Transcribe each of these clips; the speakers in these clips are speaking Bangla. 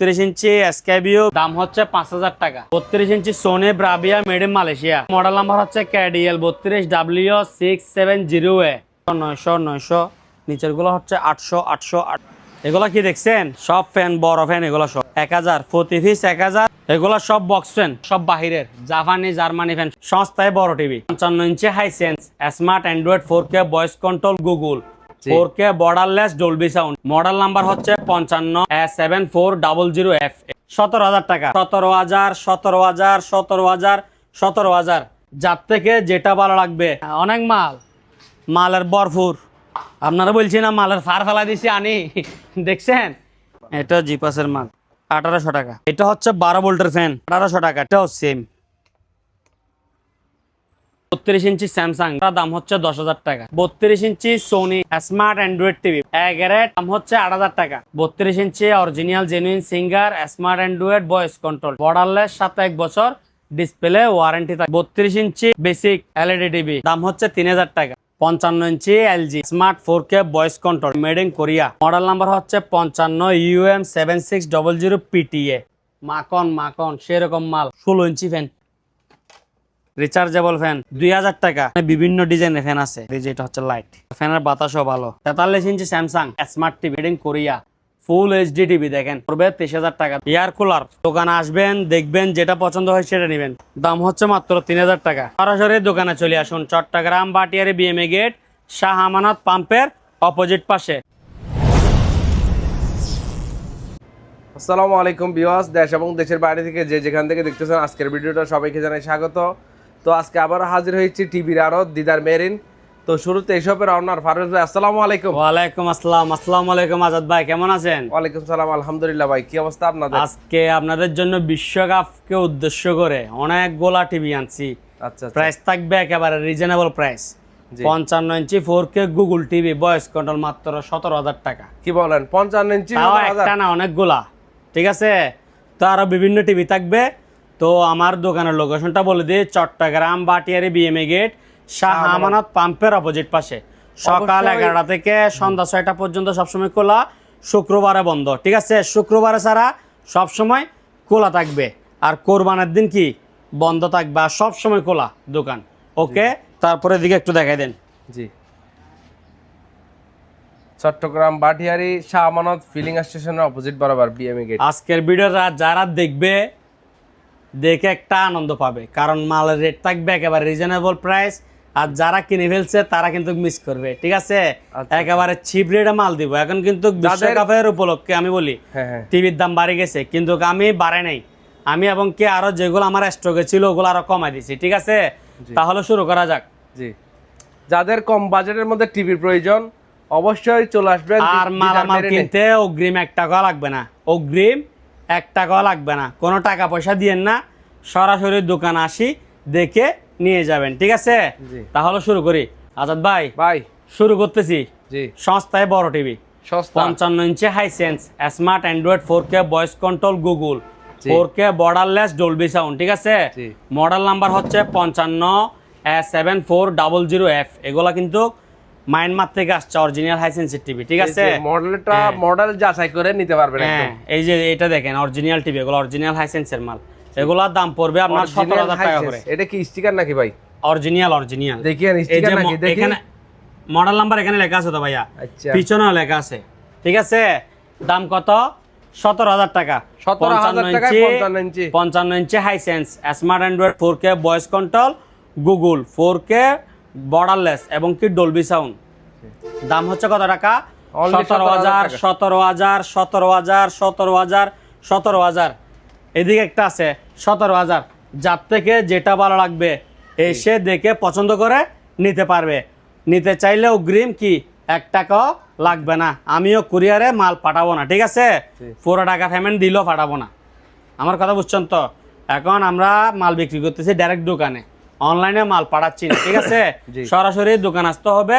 32 ইঞ্চি এসকেবিও, দাম হচ্ছে 5000 টাকা। 32 ইঞ্চি Sony Bravia, made in Malaysia, model number হচ্ছে KDL 32W670A। 900 নিচের গুলো হচ্ছে 800। এগুলা কি দেখছেন? সব ফ্যান, বড় ফ্যান, এগুলো সব 1000 প্রতি পিস 1000। এগুলো সব বক্স ফ্যান, সব বাহিরের, জাপানি জার্মানি ফ্যান। সস্তায় বড় টিভি। 55 ইঞ্চি Hisense smart Android 4K voice control Google, 4K borderless Dolby sound. Model number হচ্ছে 55S7400F। 17000 টাকা। 17000। যার থেকে যেটা ভালো লাগবে। অনেক মালের ভরপুর। আপনারা বলছি না মালের ফার ফেলা দিছি আনি, দেখছেন? এটা জিপাসের মাল, 1800 টাকা। এটা হচ্ছে 12 ভোল্টের ফ্যান, 1800 টাকা। এটাও সেম। 32 ইঞ্চি স্যামসাং, তার দাম হচ্ছে 10000 টাকা। 32 ইঞ্চি সোনি স্মার্ট অ্যান্ড্রয়েড টিভি, এগারেট, দাম হচ্ছে 8000 টাকা। 32 ইঞ্চি original genuine Singer smart Android voice control, borderless, 7 বছর ডিসপ্লে ওয়ারেন্টি থাকে। 32 ইঞ্চি বেসিক এলইডি টিভি, দাম হচ্ছে 3000 টাকা। 55 ইঞ্চি LG smart 4K voice control, made in Korea, model number হচ্ছে 55UM7600PTA। মাখন সেরকম মাল। 16 ইঞ্চি ফ্যান, রিচার্জেবল ফ্যান, 2000 টাকা। বিভিন্ন ডিজাইনের ফ্যান আছে। এই যে এটা হচ্ছে লাইট ফ্যানের, বাতাসও ভালো। 43 ইঞ্চি Samsung smart TV, made in Korea, full HD TV, দেখেন, পড়বে 23000 টাকা। এয়ার কুলার, দোকানে আসবেন, দেখবেন, যেটা পছন্দ হয় সেটা নেবেন, দাম হচ্ছে মাত্র 3000 টাকা। সরাসরি দোকানে চলে আসুন, চট্টগ্রাম বাটিয়ারি বিএমএ গেট, শাহ আমানত পাম্পের অপোজিট পাশে। আসসালামু আলাইকুম ভিউয়ার্স, দেশ এবং দেশের বাইরে থেকে যে যেখান থেকে দেখতেছেন আজকের ভিডিওটা, সবাইকে জানাই স্বাগত। তো আজকে আবার হাজির হয়েছি টিভির আড়ত দিদার মেরিন। তো শুরুতে এইসবের আপনার ফারুজ ভাই, আসসালামু আলাইকুম। ওয়ালাইকুম আসসালাম। আসসালামু আলাইকুম আজাদ ভাই, কেমন আছেন? ওয়ালাইকুম সালাম, আলহামদুলিল্লাহ। ভাই কি অবস্থা আপনাদের? আজকে আপনাদের জন্য বিশ্বকাপকে উদ্দেশ্য করে অনেকগুলা টিভি আনছি। আচ্ছা, প্রাইস থাকবে একেবারে রিজনেবল প্রাইস। 55 ইঞ্চি 4K Google TV voice control, মাত্র 17000 টাকা। কি বলেন? 55 ইঞ্চি, তাও একটা না, অনেকগুলা, ঠিক আছে? তো আরো বিভিন্ন টিভি থাকবে। তো আমার দোকানের লোকেশনটা বলে দিই, চট্টগ্রাম বাটিয়ারি বিএমএ গেট, শাহ আমানত পাম্পের অপোজিট পাশে। সকাল 11টা থেকে সন্ধ্যা 6টা পর্যন্ত সবসময় খোলা, শুক্রবারে বন্ধ, ঠিক আছে? শুক্রবারে ছাড়া সবসময় খোলা থাকবে। আর কোরবানের দিন কি বন্ধ থাকবে, আর সবসময় খোলা দোকান। ওকে, তারপরে দিকে একটু দেখাই দেন। জি, চট্টগ্রাম বাটিয়ারি শাহ আমানত ফিলিং স্টেশনের অপোজিট বরাবর বিএমএ গেট। আজকের ভিডিওটা যারা দেখবে, দেখে একটা আনন্দ পাবে, কারণ মালের রেট থাকবে একেবারে রিজনেবল প্রাইস। আর যারা কিনে ফেলছে তারা কিন্তু মিস করবে, ঠিক আছে? একেবারে চিপ রেটে মাল দিব। এখন কিন্তু বিশ্বকাপের উপলক্ষে আমি বলি, টিভির দাম বাড়ে গেছে, কিন্তু আমি বাড়ে নাই। আমি এবং কি আরো যেগুলো আমার স্টকে ছিল ওগুলো আরো কমাই দিছি, ঠিক আছে? তাহলে শুরু করা যাক। জি, যাদের কম বাজেটের মধ্যে টিভির প্রয়োজন অবশ্যই চলে আসবেন। আর মালামাল কিনতে অগ্রিম 1 টাকাও লাগবে না, অগ্রিম 1 টাকাও লাগবে না, কোনো টাকা পয়সা দিয়েন না, সরাসরি দোকান আসি, দেখে নিয়ে যাবেন, ঠিক আছে? তাহলে শুরু করি। আজাদ ভাই শুরু করতেছি। সস্তায় বড় টিভি, 55 ইঞ্চি Hisense smart Android 4K voice control Google, 4K borderless Dolby sound, ঠিক আছে? মডেল নাম্বার হচ্ছে 55S7400F। এগুলা কিন্তু মায়ানমার থেকে আসছে, অরিজিনাল হাইসেন্সের টিভি, ঠিক আছে? মডেল যাচাই করে নিতে পারবেন। হ্যাঁ, এই যে এটা দেখেন, অরিজিনাল টিভি, এগুলো অরিজিনাল হাইসেন্সের মাল। এগুলোর দাম পড়বে আপনার 17000 টাকা করে। এটা কি স্টিকার নাকি ভাই? অরিজিনাল দেখিয়েন স্টিকার নাকি? এখানে মডেল নাম্বার এখানে লেখা আছে তো ভাইয়া, পিছনেও লেখা আছে, ঠিক আছে? দাম কত? 17000 টাকা। 55 ইঞ্চি Hisense smart Android 4K voice control Google, 4K borderless এবং কি ডলবি সাউন্ড। দাম হচ্ছে কত টাকা? 17000। এদিকে একটা আছে 17000। যার থেকে যেটা ভালো লাগবে এসে দেখে পছন্দ করে নিতে পারবে। নিতে চাইলে অগ্রিম কি 1 টাকাও লাগবে না। আমিও কুরিয়ারে মাল পাঠাবো না, ঠিক আছে? পুরো টাকা পেমেন্ট দিলেও পাঠাবো না। আমার কথা বুঝছেন তো? এখন আমরা মাল বিক্রি করতেছি ডাইরেক্ট দোকানে, অনলাইনে মাল পাঠাচ্ছি না, ঠিক আছে? সরাসরি দোকান আসতে হবে।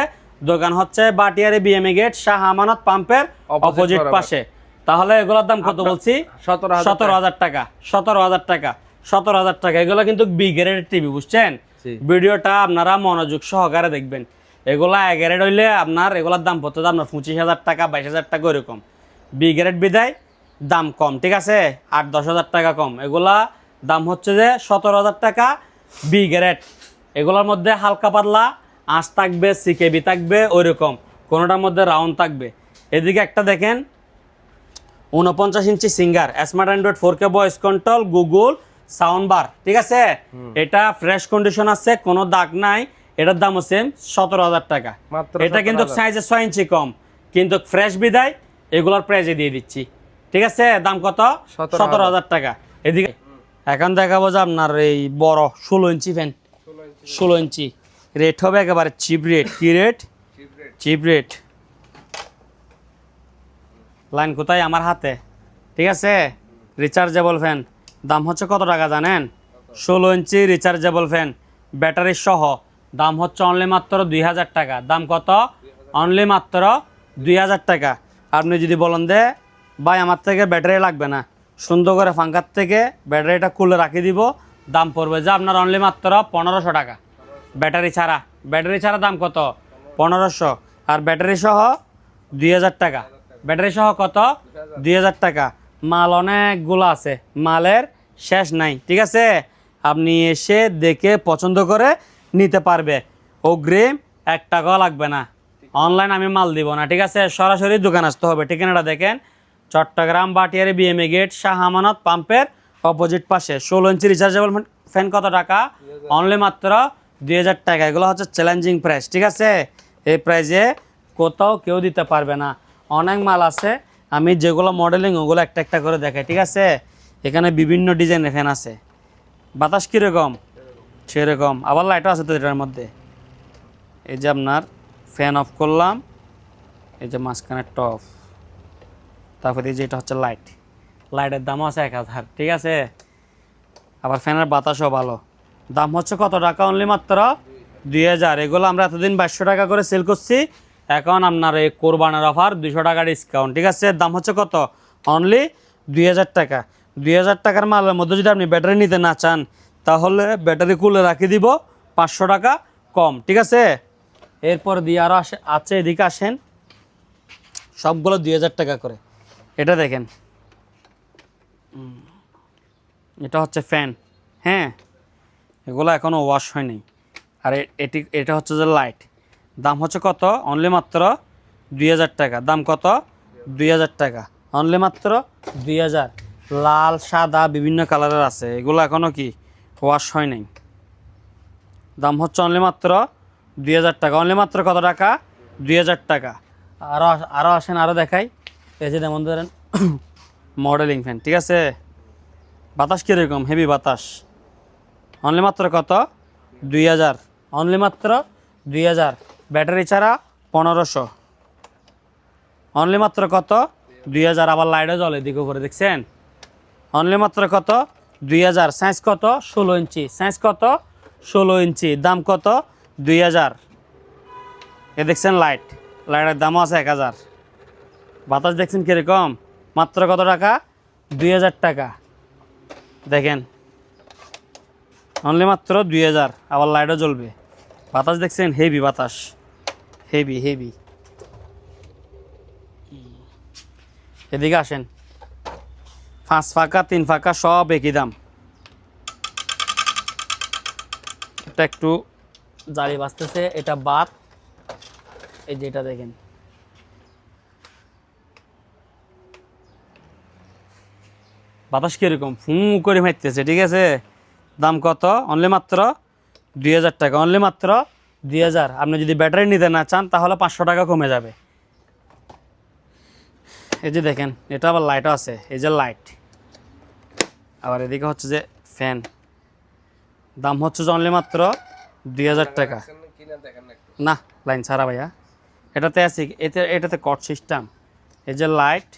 দোকান হচ্ছে বাটিয়ারি বিএমএ গেট, শাহ আমানত পাম্পের অপোজিট পাশে। তাহলে এগুলোর দাম কত বলছি? 17000 টাকা। 17000 টাকা। এগুলো কিন্তু বি গ্রেডের টিভি, বুঝছেন? ভিডিওটা আপনারা মনোযোগ সহকারে দেখবেন। এগুলা এ গ্রেড হইলে আপনার এগুলোর দাম পড়তে আপনার 25000 টাকা, 22000 টাকা, এরকম। বি গ্রেড বিদায় দাম কম, ঠিক আছে, 8-10 হাজার টাকা কম। এগুলা দাম হচ্ছে যে 17,000 টাকা বি গ্রেড। এগুলোর মধ্যে হালকা পাতলা আঁশ থাকবে, সিকেবি থাকবে, ওইরকম কোনোটার মধ্যে রাউন্ড থাকবে। এদিকে একটা দেখেন 49 ইঞ্চি Singer smart Android 4K voice control Google sound bar, ঠিক আছে। এটা ফ্রেশ কন্ডিশন আছে, কোনো দাগ নাই। এটার দাম হচ্ছে 17,000 টাকা। মাত্র এটা কিন্তু 17,000 সাইজে 6 ইঞ্চি কম, কিন্তু ফ্রেশ বিদায় এগুলোর প্রাইজে দিয়ে দিচ্ছি, ঠিক আছে। দাম কত? 17,000 টাকা। এদিকে এখন দেখাবো যে আপনার এই বড় 16 ইঞ্চি ফ্যান, 16 ইঞ্চি রেট হবে একেবারে চিপ রেট। কি রেট? Chip rate. লাইন কোথায়? আমার হাতে, ঠিক আছে। রিচার্জেবল ফ্যান দাম হচ্ছে কত টাকা জানেন? 16 ইঞ্চি রিচার্জেবল ফ্যান ব্যাটারি সহ দাম হচ্ছে অনলি মাত্র 2,000 টাকা। দাম কত? অনলি মাত্র 2,000 টাকা। আপনি যদি বলেন যে ভাই আমার থেকে ব্যাটারি লাগবে না, সুন্দর করে ফাঙ্কার থেকে ব্যাটারিটা খুলে রাখি দিব, দাম পড়বে যে আপনার অনলি মাত্র 1,500 টাকা। ব্যাটারি ছাড়া, ব্যাটারি ছাড়া দাম কত? 1,500। আর ব্যাটারি সহ 2,000 টাকা। ব্যাটারি সহ কত? 2,000 টাকা। মাল অনেকগুলো আছে, মালের শেষ নাই, ঠিক আছে। আপনি এসে দেখে পছন্দ করে নিতে পারবে, অগ্রিম 1 টাকাও লাগবে না। অনলাইন আমি মাল দিব না, ঠিক আছে। সরাসরি দোকান আসতে হবে। ঠিকানাটা দেখেন, চট্টগ্রাম বাটিয়ারি বিএমএ গেট শাহ আমানত পাম্পের অপোজিট পাশে। 16 ইঞ্চি রিচার্জেবল ফ্যান কত টাকা? অনলি মাত্র 2,000 টাকা। এগুলো হচ্ছে চ্যালেঞ্জিং প্রাইস, ঠিক আছে। এই প্রাইসে কোথাও কেউ দিতে পারবে না। অনেক মাল আছে, আমি যেগুলো মডেলিং ওগুলো একটা একটা করে দেখাই, ঠিক আছে। এখানে বিভিন্ন ডিজাইনের ফ্যান আছে। বাতাস কীরকম? সেরকম। আবার লাইটও আছে তো এটার মধ্যে। এই যে আপনার ফ্যান অফ করলাম, এই যে মাঝখানে টপ, তারপরে এই যে এটা হচ্ছে লাইট। লাইটের দামও আছে 1,000, ঠিক আছে। আবার ফ্যানের বাতাসও ভালো। দাম হচ্ছে কত টাকা? অনলি মাত্র 2,000। এগুলো আমরা এতদিন 2,200 টাকা করে সেল করছি, এখন আপনার এই কোরবানের অফার 200 টাকা ডিসকাউন্ট, ঠিক আছে। দাম হচ্ছে কত? অনলি 2,000 টাকা। 2,000 টাকার মালের মধ্যে যদি আপনি ব্যাটারি নিতে না চান, তাহলে ব্যাটারি খুলে রাখি দিব 500 টাকা কম, ঠিক আছে। এরপর দিয়ে আরও আছে, এদিকে আসেন, সবগুলো 2,000 টাকা করে। এটা দেখেন, এটা হচ্ছে ফ্যান, হ্যাঁ, এগুলো এখনও ওয়াশ হয়নি। আর এটা হচ্ছে যে লাইট। দাম হচ্ছে কত? অনলি মাত্র 2,000 টাকা। দাম কত? 2,000 টাকা। অনলি মাত্র 2,000। লাল সাদা বিভিন্ন কালারের আছে, এগুলো এখনও কি ওয়াশ হয় নাই। দাম হচ্ছে অনলি মাত্র 2,000 টাকা। অনলি মাত্র কত টাকা? 2,000 টাকা। আরও আসেন, আরও দেখাই। এই যে যেমন ধরেন মডেলিং ফ্যান, ঠিক আছে। বাতাস কীরকম? হেভি বাতাস। অনলি মাত্র কত? 2,000। অনলি মাত্র 2,000। ব্যাটারি ছাড়া 1,500। অনলি মাত্র কত? 2,000। আবার লাইটও জ্বলে দিকে উপরে, দেখছেন। অনলি মাত্র কত? 2,000। সাইজ কত? 16 ইঞ্চি। সাইজ কত? 16 ইঞ্চি। দাম কত? 2,000। এ দেখছেন লাইট, লাইটের দামও আছে 1,000। বাতাস দেখছেন কীরকম? মাত্র কত টাকা? 2,000 টাকা। দেখেন, অনলি মাত্র 2,000। আবার লাইটও জ্বলবে। বাতাস দেখছেন? হেভি বাতাস, হেভি হেভি। এদিকে আসেন, 5 ফাঁকা 3 ফাঁকা সব একই দাম। এটা একটু জালি বাজতেছে, এটা বাদ। এই যে এটা দেখেন, বাতাস কীরকম? ফু করে মারতেছে, ঠিক আছে। দাম কত? অনলি মাত্র 2,000 টাকা। অনলি মাত্র 2,000। আপনি যদি ব্যাটারি নিতে না চান, তাহলে 500 টাকা কমে যাবে। এই যে দেখেন, এটা আবার লাইটও আছে, এই যে লাইট। আবার এদিকে হচ্ছে যে ফ্যান। দাম হচ্ছে যে অনলি মাত্র 2,000 টাকা। না, লাইন ছাড়া ভাইয়া। এটাতে আছে, এটাতে কট সিস্টেম। এই যে লাইট,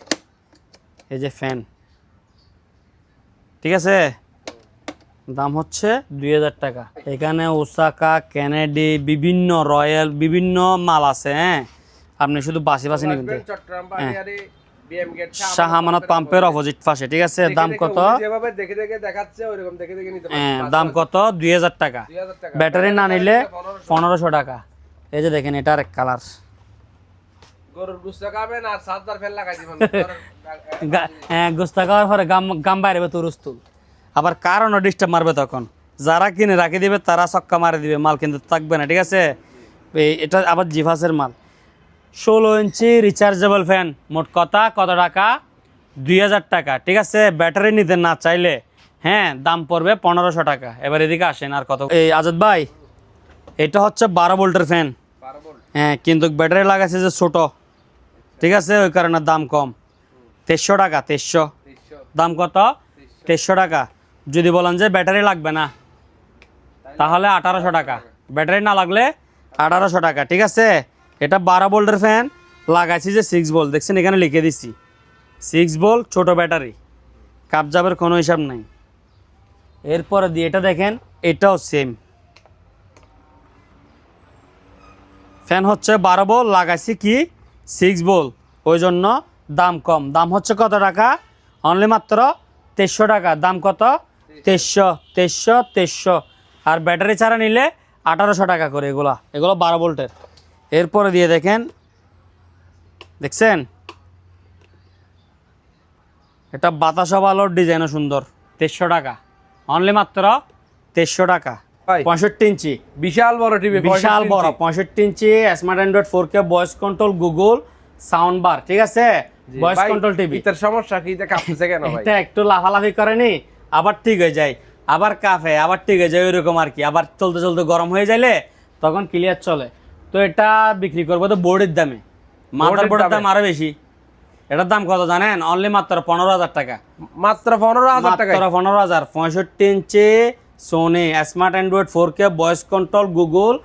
এই যে ফ্যান, ঠিক আছে। দাম হচ্ছে 2,000 টাকা। এখানে ওসাকা, কেনেডি, বিভিন্ন রয়্যাল, বিভিন্ন মাল আছে, হ্যাঁ। আপনি শুধু বাসি বাসি নেবেন। শাহ আমানত পাম্পের অপোজিট পাশে, ঠিক আছে। দাম কত? হ্যাঁ, দাম কত? 2,000 টাকা। ব্যাটারি না নিলে 1,500 টাকা। এই যে দেখেন, এটা আরেক কালার, গরুর গুস্ত খাবেন আর সাতদার ফেল লাগাই দিবেন হ্যাঁ গোস্তা খাওয়ার পরে গাম বাইরে তোর উস্তুল আবার কারণও ডিস্টার্ব মারবে তখন যারা কিনে রাখি দিবে তারা ছক্কা মারে দিবে মাল কিন্তু থাকবে না ঠিক আছে এটা আবার জিভাসের মাল 16 ইঞ্চি রিচার্জেবল ফ্যান মোট কথা কত টাকা 2000 টাকা ঠিক আছে ব্যাটারি নিতে না চাইলে হ্যাঁ দাম পড়বে 1500 টাকা এবার এদিকে আসেন আর কত এই আজাদ ভাই এটা হচ্ছে 12 ভোল্টের ফ্যান হ্যাঁ কিন্তু ব্যাটারি লাগাইছে যে ছোট ঠিক আছে ওই কারণে দাম কম 2300 টাকা 2300 দাম কত 2300 টাকা যদি বলেন যে ব্যাটারি লাগবে না তাহলে 1800 টাকা ব্যাটারি না লাগলে 1800 টাকা ঠিক আছে এটা 12 ভোল্টের ফ্যান লাগাইছি যে 6 ভোল্ট দেখছেন এখানে লিখে দিচ্ছি 6 ভোল্ট ছোট ব্যাটারি কাপজাবের কোনো হিসাব নাই এরপরে দিয়ে এটা দেখেন এটাও সেম ফ্যান হচ্ছে 12 ভোল্ট লাগাইছি কি 6 ভোল্ট ওই জন্য দাম কম দাম হচ্ছে কত টাকা অনলি মাত্র 2300 টাকা দাম কত 2300 আর ব্যাটারি ছাড়া নিলে 1800 টাকা করে এগুলো 12 ভোল্টের এরপরে দিয়ে দেখেন দেখছেন এটা বাতাসা ভালো ডিজাইনও সুন্দর 2300 টাকা অনলি মাত্র 2300 টাকা 65 ইঞ্চি বিশাল বড় টিভি বিশাল বড় 65 ইঞ্চি smart Android 4K voice control Google sound bar ঠিক আছে ভয়েস কন্ট্রোল টিভি এটার সমস্যা কি এটা কাঁপছে কেন ভাই এটা একটু লাফালাফি করেনি আবার ঠিক হয়ে যায় আবার কাফে আবার ঠিক হয়ে যায় ওইরকম আর কি আবার চলতে চলতে গরম হয়ে যাইলে তখন ক্লিয়ার চলে তো এটা বিক্রি করবো তো বোর্ডের দামে মাদার বোর্ডের দাম আরো বেশি এটার দাম কত জানেন অনলি মাত্র 15000 টাকা মাত্র 15000 টাকা মাত্র 15000 65 ইঞ্চি Sony smart Android 4K voice control Google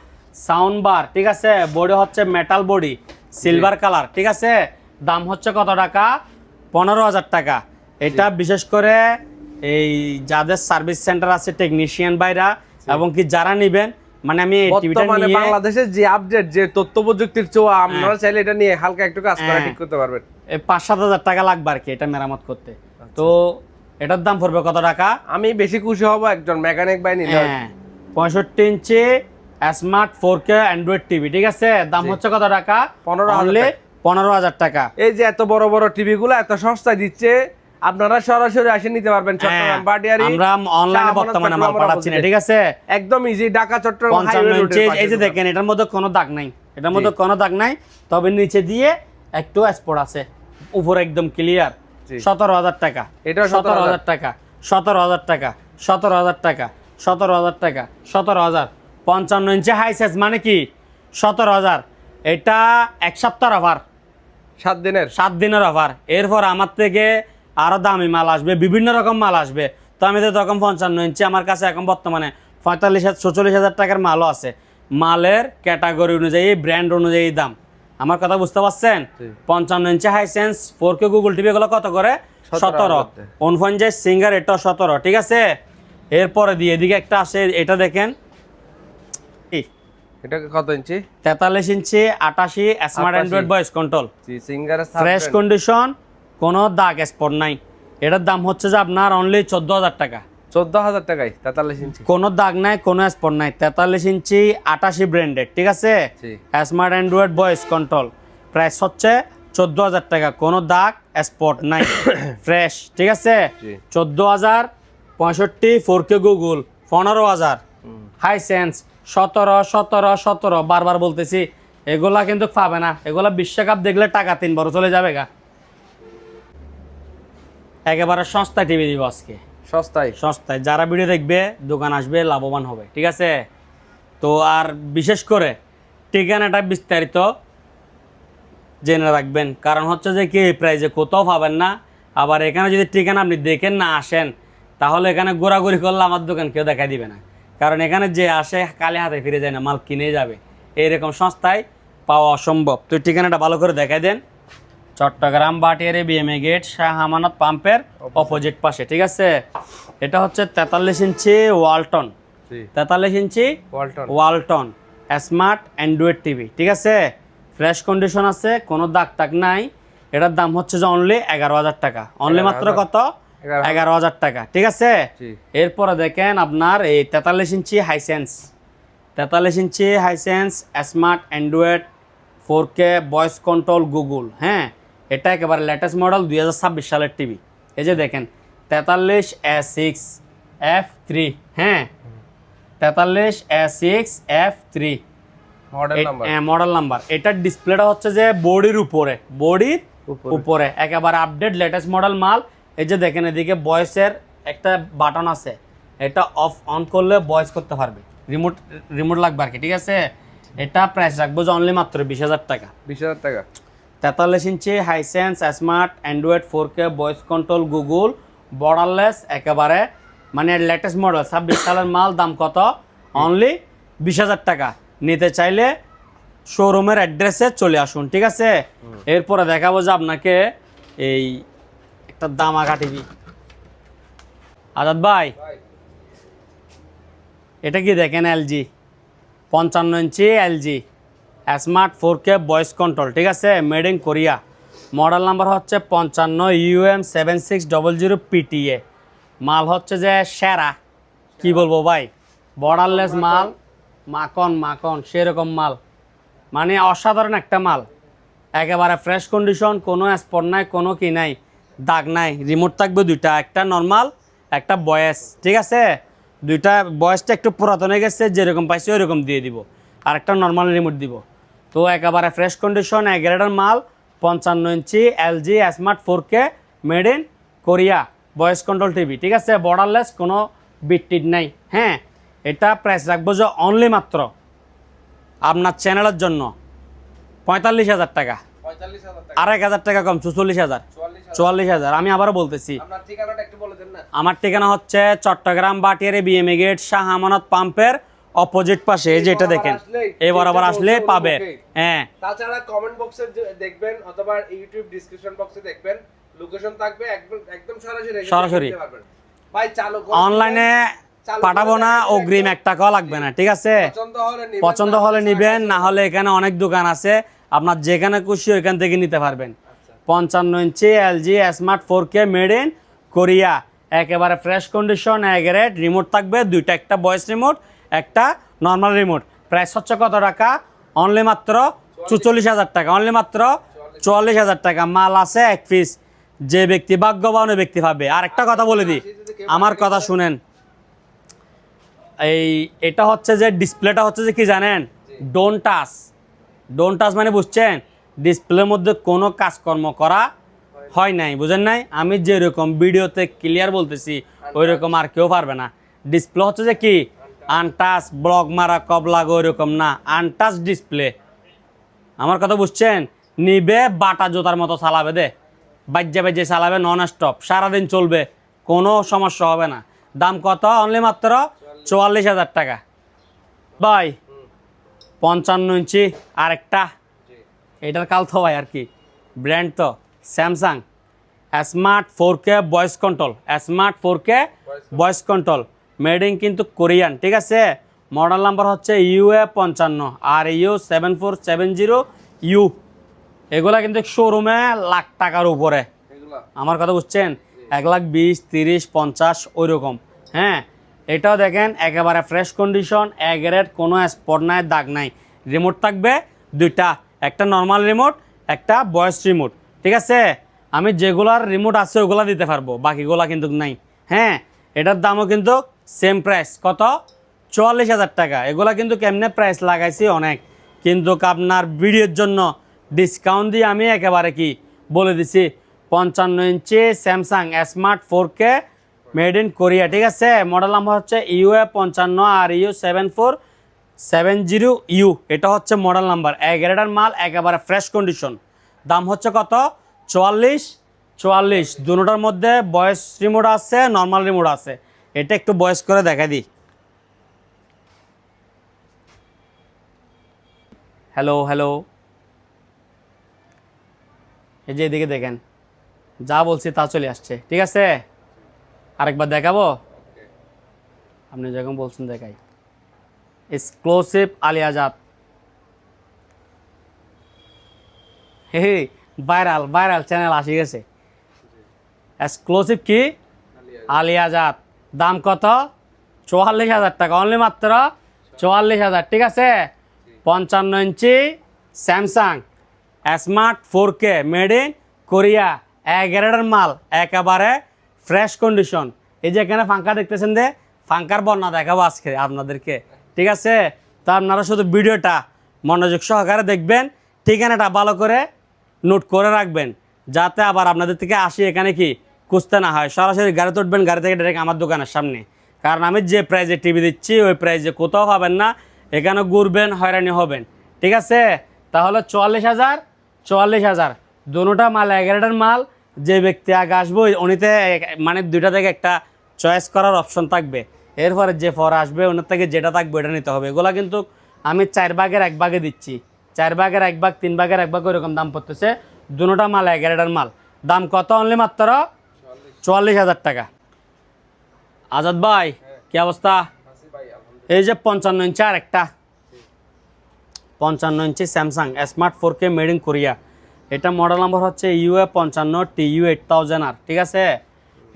sound bar ঠিক আছে বডি হচ্ছে মেটাল বডি সিলভার কালার ঠিক আছে দাম হচ্ছে কত টাকা 15000 টাকা এটা বিশেষ করে এই যাদের সার্ভিস সেন্টার আছে টেকনিশিয়ান ভাইরা এবং কি যারা নেবেন মানে আমি এই টিভিটা বর্তমানে নিয়ে বাংলাদেশের যে আপডেট যে তথ্য প্রযুক্তির ছোঁয়া আপনারা চাইলে এটা নিয়ে হালকা একটু কাজ করে ঠিক করতে পারবেন 5-7 টাকা লাগবে আর কি এটা মেরামত করতে তো এটার দাম পড়বে কত টাকা আমি বেশি খুশি হব একজন মেকানিক ভাই নিলে হ্যাঁ 65 ইঞ্চি স্মার্ট 4K অ্যান্ড্রয়েড টিভি ঠিক আছে দাম হচ্ছে কত টাকা 15000 টাকা এই যে এত বড় বড় টিভি গুলো এত সস্তায় দিচ্ছে আপনারা সরাসরি এসে নিতে পারবেন চট্টগ্রাম বাডিয়ারি আমরা অনলাইনে বর্তমানে মাল পাঠাচ্ছি না ঠিক আছে একদম ইজি ঢাকা চট্টগ্রাম 55 ইঞ্চি এই যে দেখেন এটার মধ্যে কোনো দাগ নাই এটার মধ্যে কোনো দাগ নাই তবে নিচে দিয়ে একটু স্পট আছে উপরে একদম ক্লিয়ার 17000 টাকা এটা 17000 টাকা 17000 টাকা 17000 টাকা 17000 টাকা 17000 55 ইঞ্চি হাই সাইজ মানে কি 17000 এটা এক সপ্তাহের অফার 7 দিনের অফার এরপর আমার থেকে আরো দামি মাল আসবে বিভিন্ন রকম মাল আসবে তো আমি তো তখন 55 ইঞ্চি আমার কাছে এখন বর্তমানে 45,000-46,000 টাকার মালও আছে মালের ক্যাটাগরি অনুযায়ী ব্র্যান্ড অনুযায়ী দাম আমার কথা বুঝতে পারছেন 55 ইঞ্চি হাইসেন্স 4K গুগল টিভি গুলো কত করে 17 অনফানজাই সিঙ্গার এটা 17 ঠিক আছে এরপরে দিয়ে এদিকে একটা আসে এটা দেখেন এটা কত ইঞ্চি 43 ইঞ্চি 88 স্মার্ট অ্যান্ড্রয়েড ভয়েস কন্ট্রোল জি সিঙ্গার ফ্রেশ কন্ডিশন কোনো দাগ স্পট নাই এটার দাম হচ্ছে যে আপনার অনলি 14000 টাকা 14000 টাকায় 43 ইঞ্চি কোনো দাগ নাই কোনো স্পট নাই 43 ইঞ্চি 88 ব্র্যান্ডেড ঠিক আছে smart Android voice control price হচ্ছে 14000 টাকা কোনো দাগ স্পট নাই ফ্রেশ ঠিক আছে 14000 65 4K গুগল 15000 হাইসেন্স 17 বারবার বলতেছি এগুলা কিন্তু পাবে না এগুলা বিশ্বকাপ দেখলে টাকা 3 বড় চলে যাবে গা একেবারে সস্তা টিভি দিব আজকে সস্তায় যারা ভিডিও দেখবে দোকান আসবে লাভবান হবে ঠিক আছে তো আর বিশেষ করে ঠিকানাটা বিস্তারিত জেনে রাখবেন কারণ হচ্ছে যে কি প্রাইজে কোথাও পাবেন না আবার এখানে যদি ঠিকানা আপনি দেখেন না আসেন তাহলে এখানে ঘোরাঘুরি করলে আমার দোকান কেউ দেখাই দিবে না কারণ এখানে যে আসে খালি হাতে ফিরে যায় না মাল কিনে যাবে এইরকম সস্তায় পাওয়া অসম্ভব তো ঠিকানাটা ভালো করে দেখাই দেন চট্টগ্রাম বাটিয়ারি বিএমএ গেট শাহ আমানত পাম্পের অপোজিট পাশে ঠিক আছে এটা হচ্ছে 43 ইঞ্চি ওয়ালটন 43 ইঞ্চি ওয়ালটন স্মার্ট অ্যান্ড্রয়েড টিভি ঠিক আছে ফ্রেশ কন্ডিশন আছে কোনো দাগ টাগ নাই এটার দাম হচ্ছে যে অনলি 11000 টাকা অনলি মাত্র কত 11000 টাকা ঠিক আছে এরপরে দেখেন আপনার এই 43 ইঞ্চি হাইসেন্স 43 ইঞ্চি Hisense smart Android 4K voice control Google, হ্যাঁ এটা একেবারে লেটেস্ট মডেল 2026 সালের টিভি। এই যে দেখেন 43A6F3, হ্যাঁ 43A6F3 model number. Model number. এটার ডিসপ্লেটা হচ্ছে যে বডির উপরে একেবারে আপডেট লেটেস্ট মডেল মাল। এই যে দেখেন এদিকে ভয়েসের একটা বাটন আছে, এটা অফ অন করলে ভয়েস করতে পারবে, রিমোট লাগবে আর কি, ঠিক আছে। এটা প্রাইস রাখবো যে অনলি মাত্র 20,000 টাকা। 20,000 টাকা। 43 ইঞ্চি Hisense smart Android 4K voice control Google borderless, একেবারে মানে লেটেস্ট মডেল 26 সালের মাল। দাম কত? অনলি 20,000 টাকা। নিতে চাইলে শোরুমের অ্যাড্রেসে চলে আসুন, ঠিক আছে। এরপরে দেখাবো যে আপনাকে এই একটা দামাকা টিভি। আজাদ ভাই, এটা কি দেখেন LG 55 ইঞ্চি LG smart 4K voice control, ঠিক আছে, made in Korea. Model number হচ্ছে 55 UM7600 PTA। মাল হচ্ছে যে সেরা, কি বলবো ভাই, বর্ডারলেস মাল, মাখন সেরকম মাল, মানে অসাধারণ একটা মাল, একেবারে ফ্রেশ কন্ডিশন, কোনো স্পট নাই, কোনো কি নাই, দাগ নাই। রিমোট থাকবে দুইটা, একটা নর্মাল একটা ভয়েস, ঠিক আছে। দুইটা ভয়েসটা একটু পুরাতন হয়ে গেছে, যেরকম পাইছি ওইরকম দিয়ে দিব, আর একটা নর্মাল রিমোট দিব। তো একেবারে ফ্রেশ কন্ডিশন এক গ্রেডের মাল, 55 ইঞ্চি LG smart 4K made in Korea voice control TV, ঠিক আছে, বর্ডারলেস, কোনো বিটটিট নাই। হ্যাঁ, এটা প্রাইস রাখবো যে অনলি মাত্র আপনার চ্যানেলের জন্য 45,000 টাকা। 45,000 টাকা। আর 1,000 টাকা কম, 44,000। 44,000। আমি আবারও বলতেছি, আপনার ঠিকানাটা একটু বলে দেন না। আমার ঠিকানা হচ্ছে চট্টগ্রাম বাটিয়ারি বিএমএ গেট শাহ আমানত পাম্পের অপোজিট পাশে। এই যে এটা দেখেন, এই বরাবর আসলে পাবে। হ্যাঁ, তাছাড়া কমেন্ট বক্সে দেখবেন অথবা ইউটিউব ডেসক্রিপশন বক্সে দেখবেন, লোকেশন থাকবে, একদম সরাসরি সরাসরি। ভাই চালু অনলাইনে পাঠাবো না, অগ্রিম 1 টাকাও লাগবে না, ঠিক আছে। পছন্দ হলে নিবেন, না হলে এখানে অনেক দোকান আছে, আপনার যেখানে খুশি ওইখান থেকে নিতে পারবেন। 55 ইঞ্চি LG smart 4K made in Korea, একেবারে ফ্রেশ কন্ডিশন, এক রেট, রিমোট থাকবে দুইটা, একটা ভয়েস রিমোট, একটা নর্মাল রিমোট। প্রাইস হচ্ছে কত টাকা? অনলি মাত্র 44,000 টাকা। অনলি মাত্র 44,000 টাকা। মাল আছে 1 পিস, যে ব্যক্তি ভাগ্যবান ওই ব্যক্তি পাবে। আর একটা কথা বলে দিই, আমার কথা শুনেন, এটা হচ্ছে যে ডিসপ্লেটা হচ্ছে যে কি জানেন, ডোন্ট টাচ মানে বুঝছেন, ডিসপ্লের মধ্যে কোনো কাজকর্ম করা হয় নাই, বুঝেন নাই। আমি যেরকম ভিডিওতে ক্লিয়ার বলতেছি ওই রকম আর কেউ পারবে না। ডিসপ্লে হচ্ছে যে কি আনটাচ, ব্লক মারা কব লাগো ওইরকম না, আনটাচ ডিসপ্লে। আমার কথা বুঝছেন, নিবে বাটা জোতার মতো চালাবে, বাজ্যে চালাবে, নন স্টপ, সারাদিন চলবে, কোনো সমস্যা হবে না। দাম কত? অনলি মাত্র 44,000 টাকা। ভাই 55 ইঞ্চি আরেকটা, এটার কাল তো ভাই আর কি, ব্র্যান্ড তো Samsung smart 4K voice control, smart 4K voice control made in কিন্তু কোরিয়ান, ঠিক আছে। মডেল নাম্বার হচ্ছে UA55 আর RU7470U। এগুলা কিন্তু শোরুমে লাখ টাকার উপরে, আমার কথা বুঝছেন, 1,20,000, 30,000, 50,000 ওই রকম। হ্যাঁ, এটাও দেখেন একেবারে ফ্রেশ কন্ডিশন, এক রেট, কোনো স্পট নাই, দাগ নাই। রিমোট থাকবে দুইটা, একটা নর্মাল রিমোট, একটা ভয়েস রিমোট, ঠিক আছে। আমি যেগুলার রিমোট আছে ওগুলা দিতে পারবো, বাকিগুলা কিন্তু নাই। হ্যাঁ, এটার দামও কিন্তু সেম প্রাইস, কত? 44,000 টাকা। এগুলা কিন্তু কেমনে প্রাইস লাগাইছি অনেক, কিন্তু আপনার ভিডিওর জন্য ডিসকাউন্ট দিয়ে আমি একেবারে কি বলে দিছি, 55 ইঞ্চি Samsung smart 4K made in Korea, ঠিক আছে। মডেল নাম্বার হচ্ছে UA55 RU7470U। এটা হচ্ছে মডেল নাম্বার, এক গ্রেডের মাল, একেবারে ফ্রেশ কন্ডিশন। দাম হচ্ছে কত? 44। দুটোটার মধ্যে ভয়েস রিমোট আছে, নর্মাল রিমোট আছে। এটা একটু ভয়েস করে দেখা দিই। হ্যালো, এই যে এদিকে দেখেন, যা বলছি তা চলে আসছে, ঠিক আছে। আরেকবার দেখাবো, আপনি যখন বলছেন দেখাই। এক্সক্লুসিভ আলিয়াজাত, হে ভাইরাল চ্যানেল আসি গেছে। এক্সক্লুসিভ কি আলিয়াজাত, দাম কত? 44,000 টাকা। অনলি মাত্র 44,000, ঠিক আছে। 55 ইঞ্চি Samsung smart 4K made in Korea 11 মাল, একেবারে ফ্রেশ কন্ডিশন। এই যে এখানে পাঙ্খা দেখতেছেন, যে পাঙ্খার বর্ণনা দেখাবো আজকে আপনাদেরকে, ঠিক আছে? তা আপনারা শুধু ভিডিওটা মনোযোগ সহকারে দেখবেন, ঠিকানাটা ভালো করে নোট করে রাখবেন, যাতে আবার আপনাদের থেকে আসি এখানে কি খুঁজতে না হয়। সরাসরি গাড়িতে উঠবেন, গাড়ি থেকে ডাইরেক্ট আমার দোকানের সামনে। কারণ আমি যে প্রাইজে টিভি দিচ্ছি ওই প্রাইজে কোথাও পাবেন না, এখানে ঘুরবেন, হয়রানি হবেন, ঠিক আছে? তাহলে 44,000 দুটোটা মাল 11টার মাল। যে ব্যক্তি আগে আসবো উনিতে মানে দুইটা থেকে একটা চয়েস করার অপশন থাকবে, এরপরে যে পরে আসবে ওনার থেকে যেটা থাকবে ওটা নিতে হবে। এগুলো কিন্তু আমি 4 ভাগের 1 ভাগে দিচ্ছি, 4 ভাগের 1 ভাগ, 3 ভাগের 1 ভাগ ওইরকম দাম পড়তেছে। দুটোটা মাল 11টার মাল। দাম কত? অনলি মাত্র 44,000 টাকা। আজাদ ভাই কি অবস্থা? এই যে 55 ইঞ্চি আর একটা 55 ইঞ্চি Samsung smart 4K made in Korea. এটা মডেল নাম্বার হচ্ছে UA55 TU8000R, ঠিক আছে?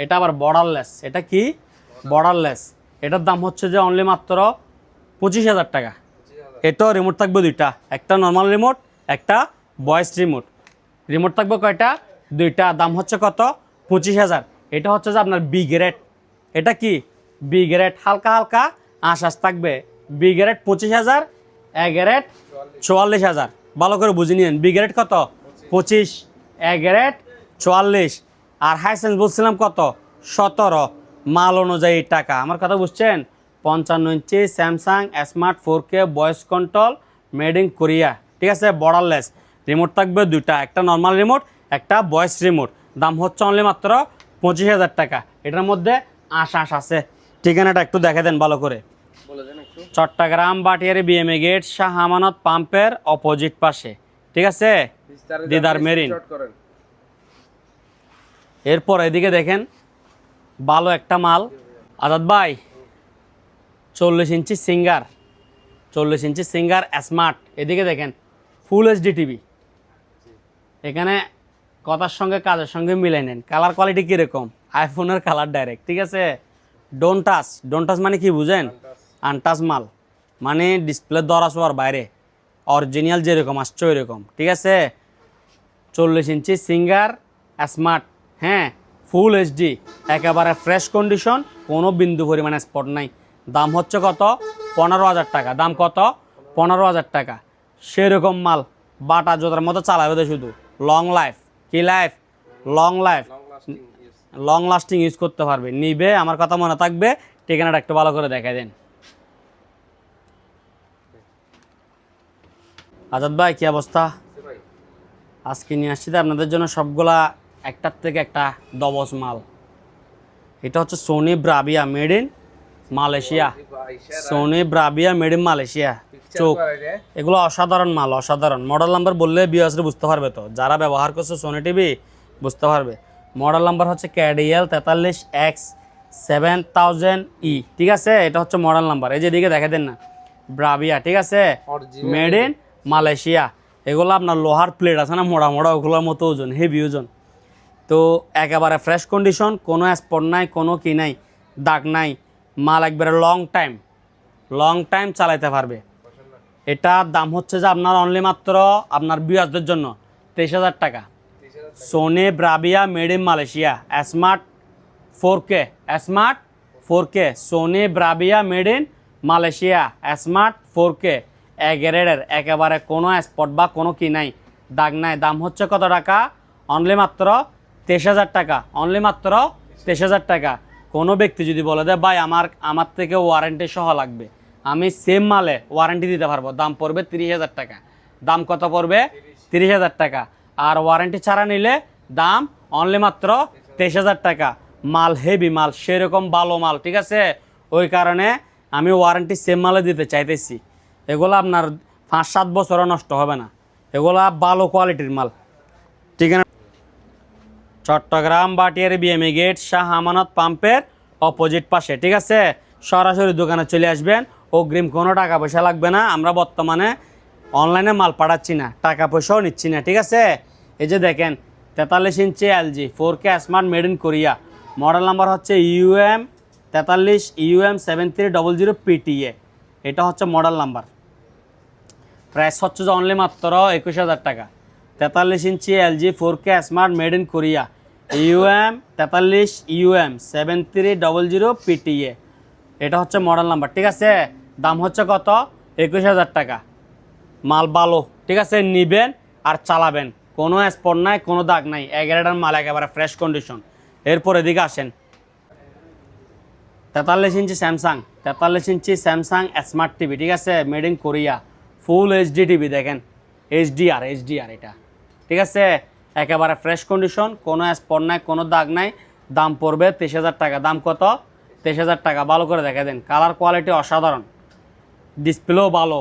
এটা আবার বর্ডারলেস। এটা কি বর্ডারলেস? এটার দাম হচ্ছে যে অনলি মাত্র 25,000 টাকা। এটাও রিমোট থাকবে দুইটা, একটা নর্মাল রিমোট, একটা ভয়েস রিমোট। রিমোট থাকবে কয়টা? দুইটা। দাম হচ্ছে কত? 25,000। এটা হচ্ছে যে আপনার বি গ্রেড। এটা কি বি গ্রেড? হালকা হালকা আশ্বাস থাকবে। B grade 25,000, A grade 44,000। ভালো করে বুঝে নিন, বি গ্রেড কত? 25, এ গ্রেড 44, আর হাইসেন্স বলছিলাম কত? 17। মাল অনুযায়ী টাকা। আমার কথা বুঝছেন? 55 ইঞ্চি Samsung smart 4K voice control made in Korea, ঠিক আছে? বর্ডারলেস। রিমোট থাকবে দুইটা, একটা নর্মাল রিমোট, একটা ভয়েস রিমোট। দাম হচ্ছে অনলি মাত্র 25,000 টাকা। এটার মধ্যে আশ্বাস আছে। ঠিকানাটা একটু দেখে দেন ভালো করে। চট্টগ্রাম বাটিয়ারি বিএমএ গেট, শাহ আমানত পাম্পের অপোজিট পাশে, ঠিক আছে? দিদার মেরিন। এরপর এদিকে দেখেন ভালো একটা মাল। আজাদ ভাই 40 ইঞ্চি সিঙ্গার, 40 ইঞ্চি সিঙ্গার স্মার্ট। এদিকে দেখেন ফুল এইচডি টিভি। এখানে কথার সঙ্গে কাজের সঙ্গে মিলাই নেন। কালার কোয়ালিটি কীরকম? আইফোনের কালার ডাইরেক্ট, ঠিক আছে? Don't touch. ডোন্ট টাচ মানে কি বুঝেন? আনটাচ মাল মানে ডিসপ্লে দরা ছোঁয়ার বাইরে, অরিজিনাল যেরকম আসছে ওই রকম, ঠিক আছে? 40 ইঞ্চি সিঙ্গার স্মার্ট, হ্যাঁ, ফুল এইচডি, একেবারে ফ্রেশ কন্ডিশন, কোনো বিন্দু পরিমাণে স্পট নাই। দাম হচ্ছে কত? 15,000 টাকা। দাম কত? 15,000 টাকা। সেরকম মাল বাটা জোতার মতো চালাবে তো শুধু। লং লাইফ, কি life? Long life, long lasting use করতে পারবে। নিবে, আমার কথা মনে থাকবে। ঠিকানাটা একটু ভালো করে দেখাই দেন। আজাদ ভাই কি অবস্থা? আজকে নিয়ে আসছি আপনাদের জন্য সবগুলা একটার থেকে একটা দবস মাল। এটা হচ্ছে Sony Bravia made in Malaysia. Sony Bravia made in Malaysia. চোখ এগুলো অসাধারণ মাল, অসাধারণ। মডেল নাম্বার বললে বিয়াসরে বুঝতে পারবে, তো যারা ব্যবহার করছে সোনি টিভি বুঝতে পারবে। মডেল নাম্বার হচ্ছে KDL 43X7000E, ঠিক আছে? এটা হচ্ছে মডেল নাম্বার। এই যে দিকে দেখে দেন না, ব্রাভিয়া, ঠিক আছে? Made in Malaysia. এগুলো আপনার লোহার প্লেট আছে না মোড়া মোড়া, ওগুলোর মতো ওজন, হেভি ওজন। তো একেবারে ফ্রেশ কন্ডিশন, কোনো স্পট নাই, কোনো কি নাই, দাগ নাই। মাল একবারে লং টাইম চালাইতে পারবে। এটার দাম হচ্ছে যে আপনার অনলি মাত্র আপনার বিয়াসদের জন্য 23,000 টাকা। Sony Bravia made in Malaysia smart 4K Sony Bravia made in Malaysia smart 4K গ্রেডের, একেবারে কোনো স্পট বা কোনো কি নাই, দাগ নাই। দাম হচ্ছে কত টাকা? অনলি মাত্র 23,000 টাকা। অনলি মাত্র 23,000 টাকা। কোনো ব্যক্তি যদি বলে দেয় ভাই আমার থেকে ওয়ারেন্টি সহ লাগবে, আমি সেম মালে ওয়ারেন্টি দিতে পারবো, দাম পড়বে 30,000 টাকা। দাম কত পড়বে? 30,000 টাকা। আর ওয়ারেন্টি ছাড়া নিলে দাম অনলি মাত্র 23,000 টাকা। মাল হেভি মাল, সেরকম ভালো মাল, ঠিক আছে? ওই কারণে আমি ওয়ারেন্টি সেম মালে দিতে চাইতেছি। এগুলো আপনার 5-7 বছরও নষ্ট হবে না। এগুলো ভালো কোয়ালিটির মাল। ঠিক আছে? চট্টগ্রাম বাটিয়ারি বিএমএ গেট, শাহ আমানত পাম্পের অপোজিট পাশে, ঠিক আছে? সরাসরি দোকানে চলে আসবেন, অগ্রিম কোনো টাকা পয়সা লাগবে না। আমরা বর্তমানে অনলাইনে মাল পাঠাচ্ছি না, টাকা পয়সাও নিচ্ছি না, ঠিক আছে? এই যে দেখেন 43 ইঞ্চি LG 4K smart made in Korea. Model number হচ্ছে UM43 UM7300 PTA। এটা হচ্ছে মডেল নাম্বার। প্রাইস হচ্ছে যে অনলি মাত্র 21,000 টাকা। 43 ইঞ্চি LG 4K smart made in Korea UM 43 UM 7300 PTA, এটা হচ্ছে মডেল নাম্বার, ঠিক আছে। দাম হচ্ছে কত? 21,000 টাকা। মাল ভালো, ঠিক আছে, নিবেন আর চালাবেন, কোনো স্পট নাই, কোনো দাগ নাই, 11টার মাল একেবারে ফ্রেশ কন্ডিশন। এরপর এদিকে আসেন, 43 ইঞ্চি স্যামসাং, 43 ইঞ্চি স্যামসাং স্মার্ট টিভি, ঠিক আছে, made in Korea full HD TV, দেখেন এইচডিআর এটা, ঠিক আছে, একেবারে ফ্রেশ কন্ডিশন, কোনো স্পট নাই, কোনো দাগ নাই। দাম পড়বে 23,000 টাকা। দাম কত? 23,000 টাকা। ভালো করে দেখে দেন, কালার কোয়ালিটি অসাধারণ, ডিসপ্লেও ভালো,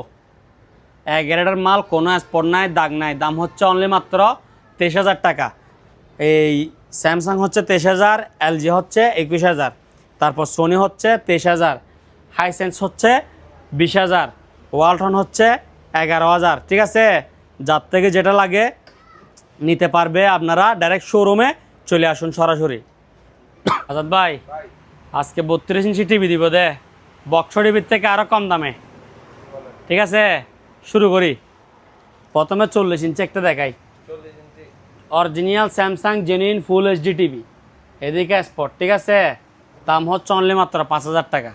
11টার মাল, কোনো স্পট নাই, দাগ নাই। দাম হচ্ছে অনলি মাত্র 23,000 টাকা। এই স্যামসাং হচ্ছে 23,000, এলজি হচ্ছে 21,000, তারপর সোনি হচ্ছে 23,000, হাইসেন্স হচ্ছে 20,000, ওয়ালটন হচ্ছে 11,000, ঠিক আছে। যার থেকে যেটা লাগে নিতে পারবে, আপনারা ডাইরেক্ট শোরুমে চলে আসুন সরাসরি। আজাদ ভাই, আজকে 32 ইঞ্চি টিভি দিব দে, বক্স টিভির থেকে আরও কম দামে, ঠিক আছে। শুরু করি, প্রথমে 40 ইঞ্চি একটা দেখাই, original Samsung genuine full HD TV, এদিকে স্পট, ঠিক আছে। দাম হচ্ছে অনলি মাত্র 5,000 টাকা।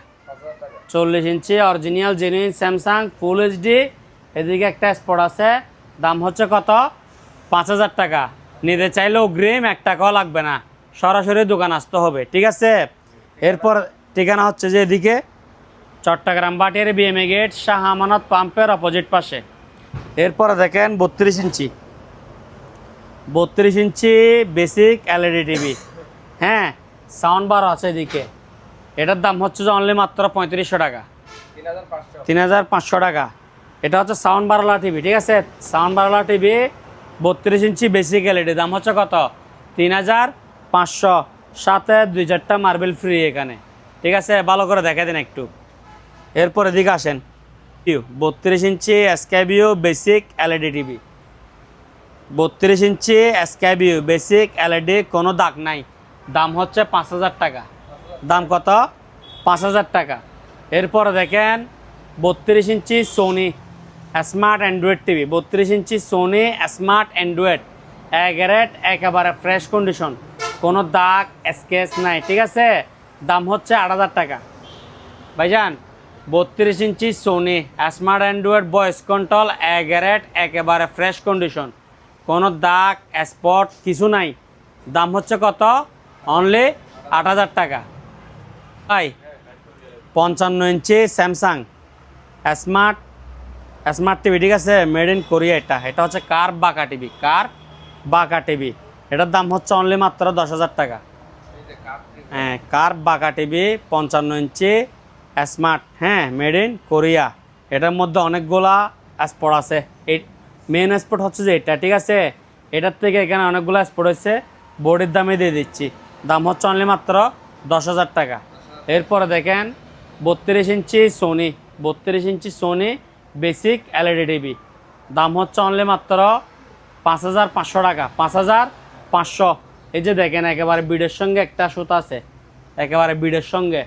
40 ইঞ্চি original genuine Samsung full HD, এদিকে একটা স্পট আছে, দাম হচ্ছে কত? 5,000 টাকা। নিতে চাইলে অগ্রিম 1 টাকাও লাগবে না, সরাসরি দোকান আসতে হবে, ঠিক আছে। এরপর ঠিকানা হচ্ছে যে এদিকে চট্টগ্রাম বাটিয়ারি বিএমএ গেট, শাহ আমানত পাম্পের অপোজিট পাশে। এরপরে দেখেন 32 ইঞ্চি, 32 ইঞ্চি বেসিক এলইডি টিভি, হ্যাঁ, সাউন্ড বার আছে এদিকে, এটার দাম হচ্ছে যে অনলি মাত্র 3500 টাকা, 3,500 টাকা। এটা হচ্ছে সাউন্ড বারলা টিভি, ঠিক আছে, সাউন্ড বারলা টিভি 32 ইঞ্চি বেসিক এলইডি, দাম হচ্ছে কত? 3,500, সাথে 2-4টা মার্বেল ফ্রি এখানে, ঠিক আছে। ভালো করে দেখা দিন একটু। এরপর এদিকে আসেন, 32 ইঞ্চি এসকেবিও বেসিক এলইডি টিভি, 32 ইঞ্চি এসকেবিও বেসিক এলইডি, কোনো দাগ নাই। দাম হচ্ছে 5,000 টাকা। দাম কত? 5,000 টাকা। এরপরে দেখেন 32 ইঞ্চি সোনি স্মার্ট অ্যান্ড্রয়েড টিভি, 32 ইঞ্চি সোনি স্মার্ট অ্যান্ড্রয়েড, একেবারে ফ্রেশ কন্ডিশন, কোনো দাগ স্কেচ নাই, ঠিক আছে। দাম হচ্ছে 8,000 টাকা। ভাইজান 32 ইঞ্চি Sony smart Android voice control, একেবারে ফ্রেশ কন্ডিশন, কোনো দাগ স্পট কিছু নাই। দাম হচ্ছে কত? অনলি 8,000 টাকা। ভাই 55 ইঞ্চি স্যামসাং স্মার্ট টিভি, ঠিক আছে, মেড ইন কোরিয়া, এটা হচ্ছে কার বাঁকা টিভি, এটার দাম হচ্ছে অনলি মাত্র 10,000 টাকা। হ্যাঁ, কার বাঁকা টিভি 55 ইঞ্চি স্মার্ট, হ্যাঁ, মেড ইন কোরিয়া, এটার মধ্যে অনেকগুলা স্পট আছে। এই মেন স্পট হচ্ছে যে এটা, ঠিক আছে, এটার থেকে এখানে অনেকগুলো স্পট হচ্ছে, বোর্ডের দামে দিয়ে দিচ্ছি। দাম হচ্ছে অনলি মাত্র 10,000 টাকা। এরপরে দেখেন 32 ইঞ্চি সোনি বেসিক এলইডি টিভি, দাম হচ্ছে অনলি মাত্র 5,500 টাকা, 5,500। এই যে দেখেন একেবারে বিডের সঙ্গে একটা সুতা আছে, একেবারে বিডের সঙ্গে,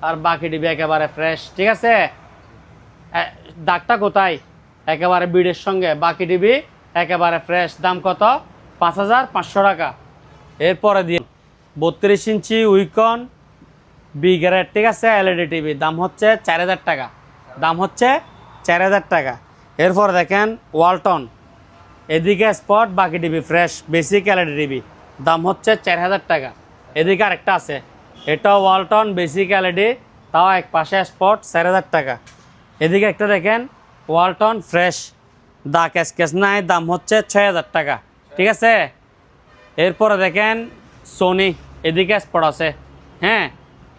আর বাকি টিভি একেবারে ফ্রেশ, ঠিক আছে। দাগটা কোথায়? একেবারে বিডের সঙ্গে, বাকি টিভি একেবারে ফ্রেশ। দাম কত? 5,500 টাকা। এরপরে দিয়ে 32 ইঞ্চি উইকন বি গ্রেড, ঠিক আছে, এলইডি টিভি, দাম হচ্ছে 4,000 টাকা। দাম হচ্ছে 4,000 টাকা। এরপর দেখেন ওয়ালটন, এদিকে স্পট, বাকি TV fresh, basic LED TV, দাম হচ্ছে 4,000 টাকা। এদিকে আরেকটা আছে, এটাও ওয়ালটন বেসিক এলইডি, তাও এক পাশে স্পট, 4,000 টাকা। এদিকে একটা দেখেন ওয়ালটন ফ্রেশ, দাগ স্কেচ নাই, দাম হচ্ছে 6,000 টাকা, ঠিক আছে। এরপরে দেখেন সোনি, এদিকে স্পট আছে, হ্যাঁ,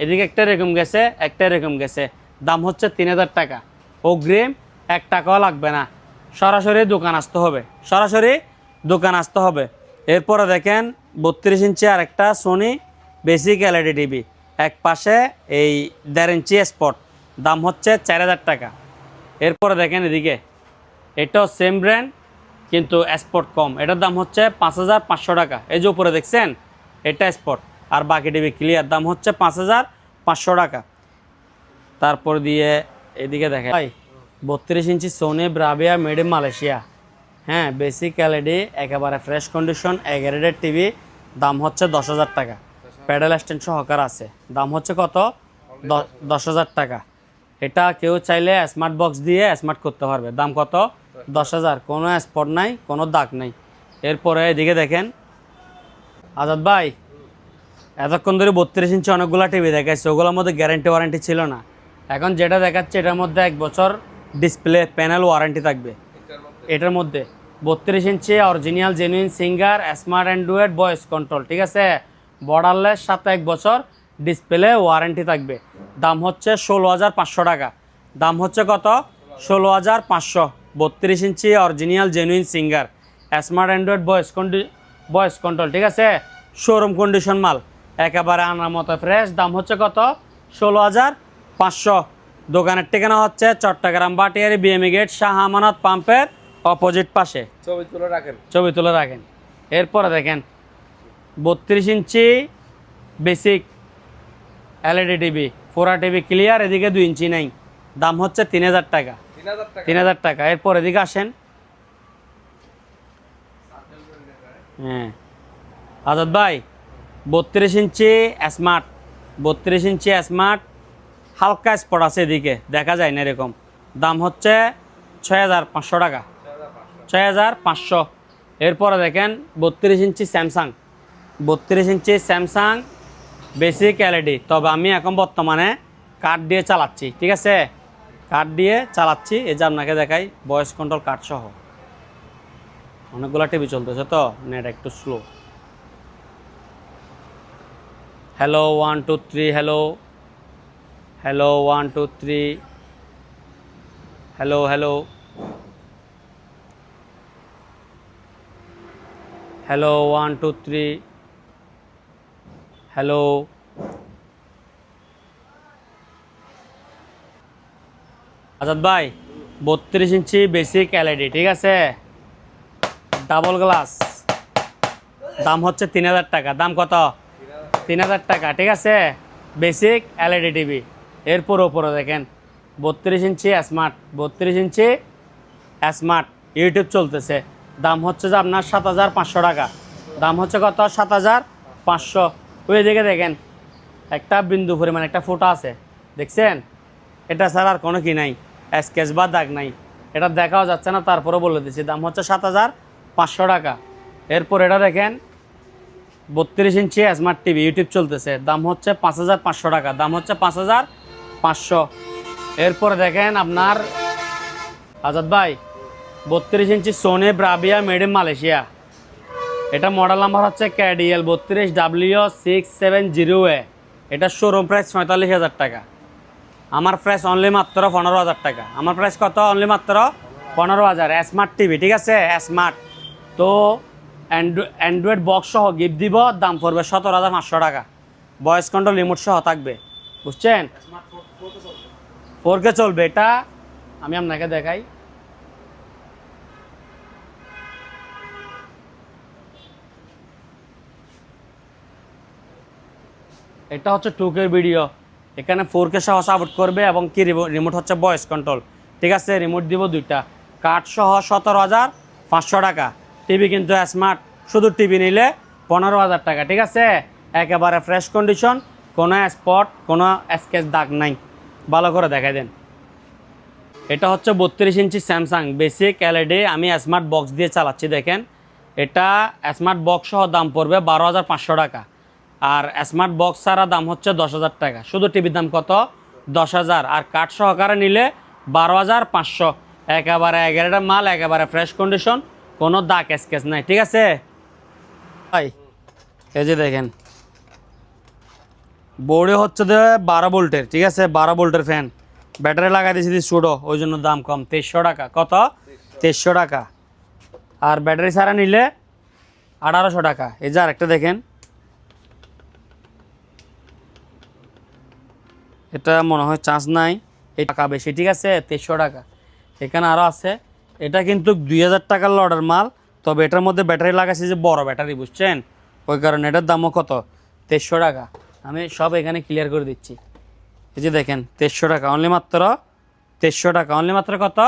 এদিকে একটা এরকম গেছে, একটা এরকম গেছে, দাম হচ্ছে 3,000 টাকা। অগ্রিম 1 টাকাও লাগবে না, সরাসরি দোকান আসতে হবে। এরপরে দেখেন 32 ইঞ্চি আরেকটা সোনি বেসিক এলইডি টিভি, এক পাশে এই 1.5 ইঞ্চি স্পট, দাম হচ্ছে 4,000 টাকা। এরপরে দেখেন এদিকে, এটাও সেম ব্র্যান্ড কিন্তু স্পট কম, এটার দাম হচ্ছে 5,500 টাকা। এই যে উপরে দেখছেন, এটা স্পট, আর বাকি টিভি ক্লিয়ার, দাম হচ্ছে 5,500 টাকা। তারপর দিয়ে এদিকে দেখেন ভাই 32 ইঞ্চি Sony Bravia made in Malaysia. হ্যাঁ, বেসিক এলইডি, একেবারে ফ্রেশ কন্ডিশন, এগারেডের টিভি। দাম হচ্ছে 10,000 টাকা। প্যাডেল স্ট্যান্ড সহকার আছে। দাম হচ্ছে কত? 10,000 টাকা। এটা কেউ চাইলে স্মার্ট বক্স দিয়ে স্মার্ট করতে পারবে। দাম কত? 10,000। কোনো স্পট নাই, কোনো দাগ নাই। এরপরে এদিকে দেখেন আজাদ ভাই, এতক্ষণ ধরে 32 ইঞ্চি অনেকগুলো টিভি দেখাচ্ছে, ওগুলোর মধ্যে গ্যারান্টি ওয়ারেন্টি ছিল না। এখন যেটা দেখাচ্ছে এটার মধ্যে 1 বছর ডিসপ্লে প্যানেল ওয়ারেন্টি থাকবে। এটার মধ্যে 32 ইঞ্চি original genuine Singer smart Android voice control, ঠিক আছে? বর্ডারলেস, সাথে 1 বছর ডিসপ্লে ওয়ারেন্টি থাকবে। দাম হচ্ছে 16,500 টাকা। দাম হচ্ছে কত? 16,500। 32 ইঞ্চি original genuine Singer smart Android voice control, ঠিক আছে? শোরুম কন্ডিশন মাল, একেবারে আনার মতো ফ্রেশ। দাম হচ্ছে কত? 16,500। দোকানের ঠিকানা হচ্ছে চট্টগ্রাম বাটিয়ারি বিএমই গেট, শাহ আমানত পাম্পের অপোজিট পাশে। ছবি তুলে রাখেন। এরপরে দেখেন 32 ইঞ্চি basic LED TV, 4 TV clear, এদিকে 2 ইঞ্চি নাই। দাম হচ্ছে 3,000 টাকা। 3,000 টাকা। এরপর এদিকে আসেন। হ্যাঁ আজাদ ভাই, 32 ইঞ্চি স্মার্ট, 32 ইঞ্চি স্মার্ট, হালকা স্পট আছে, এদিকে দেখা যায় না এরকম। দাম হচ্ছে 6,500 টাকা। 6,500। এরপরে দেখেন 32 ইঞ্চি স্যামসাং, 32 ইঞ্চি স্যামসাং বেসিক এলইডি। তবে আমি এখন বর্তমানে কার্ড দিয়ে চালাচ্ছি, ঠিক আছে? কার্ড দিয়ে চালাচ্ছি, এই যে আপনাকে দেখাই, ভয়েস কন্ট্রোল কার্ড সহ। অনেকগুলো টিভি চলতেছে তো, নেট একটু slow. Hello 1 2 3, hello hello 1 2 3, hello hello hello 1 2 3, hello. Azad ভাই, 32 ইঞ্চি বেসিক এলইডি, ঠিক আছে? Double glass. দাম হচ্ছে 3,000 টাকা। দাম কত? 3,000 টাকা, ঠিক আছে? Basic LED TV. এরপর ওপরে দেখেন 32 ইঞ্চি স্মার্ট, 32 ইঞ্চি স্মার্ট ইউটিউব চলতেছে। দাম হচ্ছে যে আপনার 7,500 টাকা। দাম হচ্ছে কত? 7,500। ওই দিকে দেখেন একটা বিন্দু পরিমাণ একটা ফোঁটা আছে, দেখছেন? এটা ছাড়া আর কোনো কি নাই, স্কেচ বা দাগ নাই। এটা দেখাও যাচ্ছে না, তারপরে বলে দিচ্ছি। দাম হচ্ছে 7,500 টাকা। এরপর এটা দেখেন 32 ইঞ্চি স্মার্ট টিভি ইউটিউব চলতেছে। দাম হচ্ছে 5,500 টাকা। দাম হচ্ছে 5,500। এরপরে দেখেন আপনার আজাদ ভাই, 32 ইঞ্চি Sony Bravia made in Malaysia. এটা মডেল নাম্বার হচ্ছে KDL 32W670A। এটা শোরুম প্রাইস 45,000 টাকা। আমার প্রাইস অনলি মাত্র 15,000 টাকা। আমার প্রাইস কত? অনলি মাত্র 15,000। স্মার্ট টিভি, ঠিক আছে? স্মার্ট। তো অ্যান্ড্রয়েড বক্স সহ গিফট দিব। দাম পড়বে 17,500 টাকা। ভয়েস কন্ট্রোল রিমোট সহ থাকবে, বুঝছেন? 4K চলবে। এটা আমি আপনাকে দেখাই। এটা হচ্ছে 2K ভিডিও, এখানে 4K সহ সাপোর্ট করবে এবং কি রিমোট হচ্ছে ভয়েস কন্ট্রোল, ঠিক আছে? রিমোট দিব 2টা। কার্ড সহ 17,500 টাকা। টিভি কিন্তু স্মার্ট, শুধু টিভি নিলে 15,000 টাকা, ঠিক আছে? একেবারে ফ্রেশ কন্ডিশন, কোনো স্পট, কোনো স্কেচ দাগ নাই। ভালো করে দেখাই দেন। এটা হচ্ছে 32 ইঞ্চি স্যামসাং বেসিক এলইডি, আমি স্মার্ট বক্স দিয়ে চালাচ্ছি, দেখেন। এটা স্মার্ট বক্স সহ দাম পড়বে 12,500 টাকা। আর স্মার্ট বক্স ছাড়া দাম হচ্ছে 10,000 টাকা। শুধু টিভির দাম কত? 10,000। আর কাঠ সহকারে নিলে 12,500। একেবারে 11টা মাল, একেবারে ফ্রেশ কন্ডিশন, কোনো দাগ স্কেচ নাই, ঠিক আছে ভাই? এই যে দেখেন বোর্ডে হচ্ছে 12 ভোল্টের, ঠিক আছে? 12 ভোল্টের ফ্যান। ব্যাটারি লাগাই দিয়েছি সুডো, ওই জন্য দাম কম, 2300 টাকা। কত? 2300 টাকা। আর ব্যাটারি ছাড়া নিলে 1800 টাকা। এই যে আরেকটা দেখেন, এটা মনে হয় চার্জ নাই, এই টাকা বেশি, ঠিক আছে? 2300 টাকা। এখানে আরও আছে। এটা কিন্তু 2,000 টাকার লটের মাল, তবে এটার মধ্যে ব্যাটারি লাগাইছে যে বড় ব্যাটারি, বুঝছেন? ওই কারণে এটার দামও কত? 2300 টাকা। আমি সব এখানে ক্লিয়ার করে দিচ্ছি। এই যে দেখেন 2300 টাকা, অনলি মাত্র টাকা, অনলি মাত্র কত?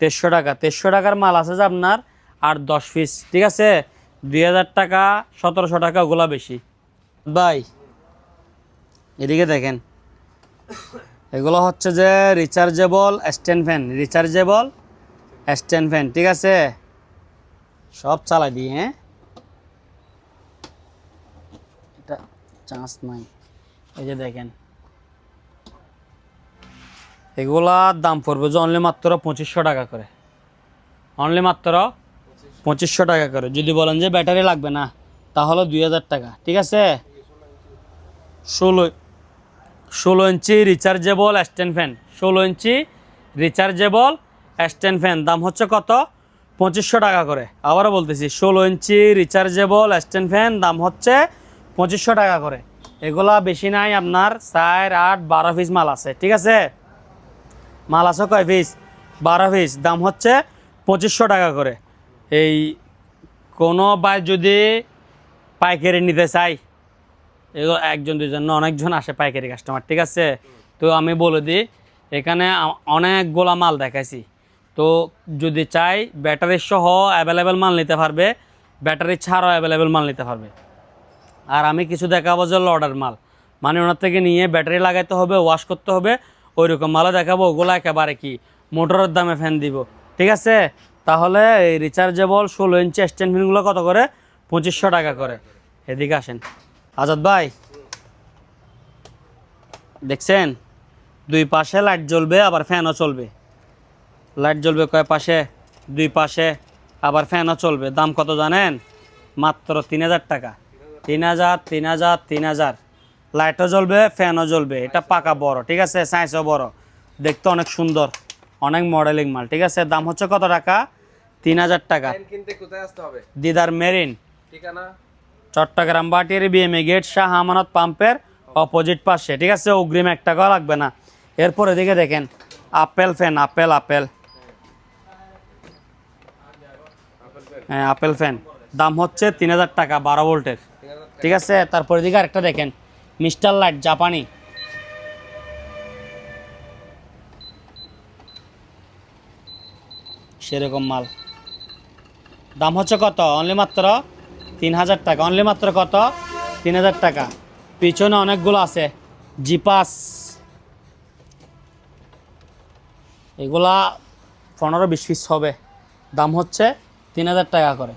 2300 টাকা। 2300 টাকার মাল আছে যে আপনার 8-10 পিস, ঠিক আছে? 2000 টাকা 1700 টাকা ওগুলা বেশি ভাই। এদিকে দেখেন, এগুলো হচ্ছে যে rechargeable stand fan, rechargeable stand fan, ঠিক আছে? সব চালাই দিই, হ্যাঁ, এটা চান্স নাই। এই যে দেখেন, এগুলার দাম পড়বে যে অনলি মাত্র 2500 টাকা করে, অনলি মাত্র 2500 টাকা করে। যদি বলেন যে ব্যাটারি লাগবে না তাহলে 2000 টাকা, ঠিক আছে? 16 ইঞ্চি রিচার্জেবল স্ট্যান্ড ফ্যান, 16 ইঞ্চি রিচার্জেবল স্ট্যান্ড ফ্যান দাম হচ্ছে কত? 2500 টাকা করে। আবারও বলতেছি, 16 ইঞ্চি রিচার্জেবল স্ট্যান্ড ফ্যান দাম হচ্ছে 2500 টাকা করে। এগুলা বেশি নাই, আপনার 4, 8, 12 পিস মাল আছে, ঠিক আছে? মাল আছে কয় পিস? 12 পিস, দাম হচ্ছে 2500 টাকা করে। এই কোনো ভাই যদি পাইকারি নিতে চাই, এগুলো 1 জন 2 জন না, অনেকজন আসে পাইকারি কাস্টমার, ঠিক আছে? তো আমি বলে দিই, এখানে অনেকগুলা মাল দেখাইছি। তো যদি চাই ব্যাটারি সহ অ্যাভেলেবেল মাল নিতে পারবে, ব্যাটারি ছাড়াও অ্যাভেলেবেল মাল নিতে পারবে। আর আমি কিছু দেখাবো যে লডার মাল, মানে ওনার থেকে নিয়ে ব্যাটারি লাগাইতে হবে, ওয়াশ করতে হবে, ওই রকম মালও দেখাবো। ওগুলো একেবারে কি মোটরের দামে ফ্যান দিব, ঠিক আছে? তাহলে এই রিচার্জেবল 16 ইঞ্চি স্ট্যান্ড ফ্যানগুলো কত করে? 2500 টাকা করে। এদিকে আসেন আজাদ ভাই, দেখছেন দুই পাশে লাইট জ্বলবে, আবার ফ্যানও চলবে। লাইট জ্বলবে কয় পাশে? 2 পাশে, আবার ফ্যানও চলবে। দাম কত জানেন? মাত্র 3000 টাকা। 3000, 3000, 3000। লাইটও জ্বলবে, ফ্যানও জ্বলবে। এটা পাকা বড়, ঠিক আছে? সাইজও বড়, দেখতে অনেক সুন্দর, অনেক মডেলিং মাল, ঠিক আছে? দাম হচ্ছে কত টাকা? 3000 টাকা। ফ্যান কিনতে কোথায় আসতে হবে? দিদার মেরিন, ঠিকানা চট্টগ্রাম বাটিয়ারি বিএমএ গেট, শাহ আমানত পাম্পের অপোজিট পাশে, ঠিক আছে? অগ্রিম 1 টাকাও লাগবে না। এরপর এদিকে দেখেন আপেল ফ্যান, আপেল আপেল, হ্যাঁ আপেল ফ্যান, দাম হচ্ছে 3000 টাকা, 12 ভোল্টের, ঠিক আছে? তারপর এদিকে আরেকটা দেখেন মিস্টার লাইট জাপানি, সেরকম মাল, দাম হচ্ছে কত? অনলি মাত্র 3000 টাকা, অনলি মাত্র কত? 3000 টাকা। পিছনে অনেকগুলো আছে জিপাস, এগুলা 15-20 পিস হবে, দাম হচ্ছে 3000 টাকা করে।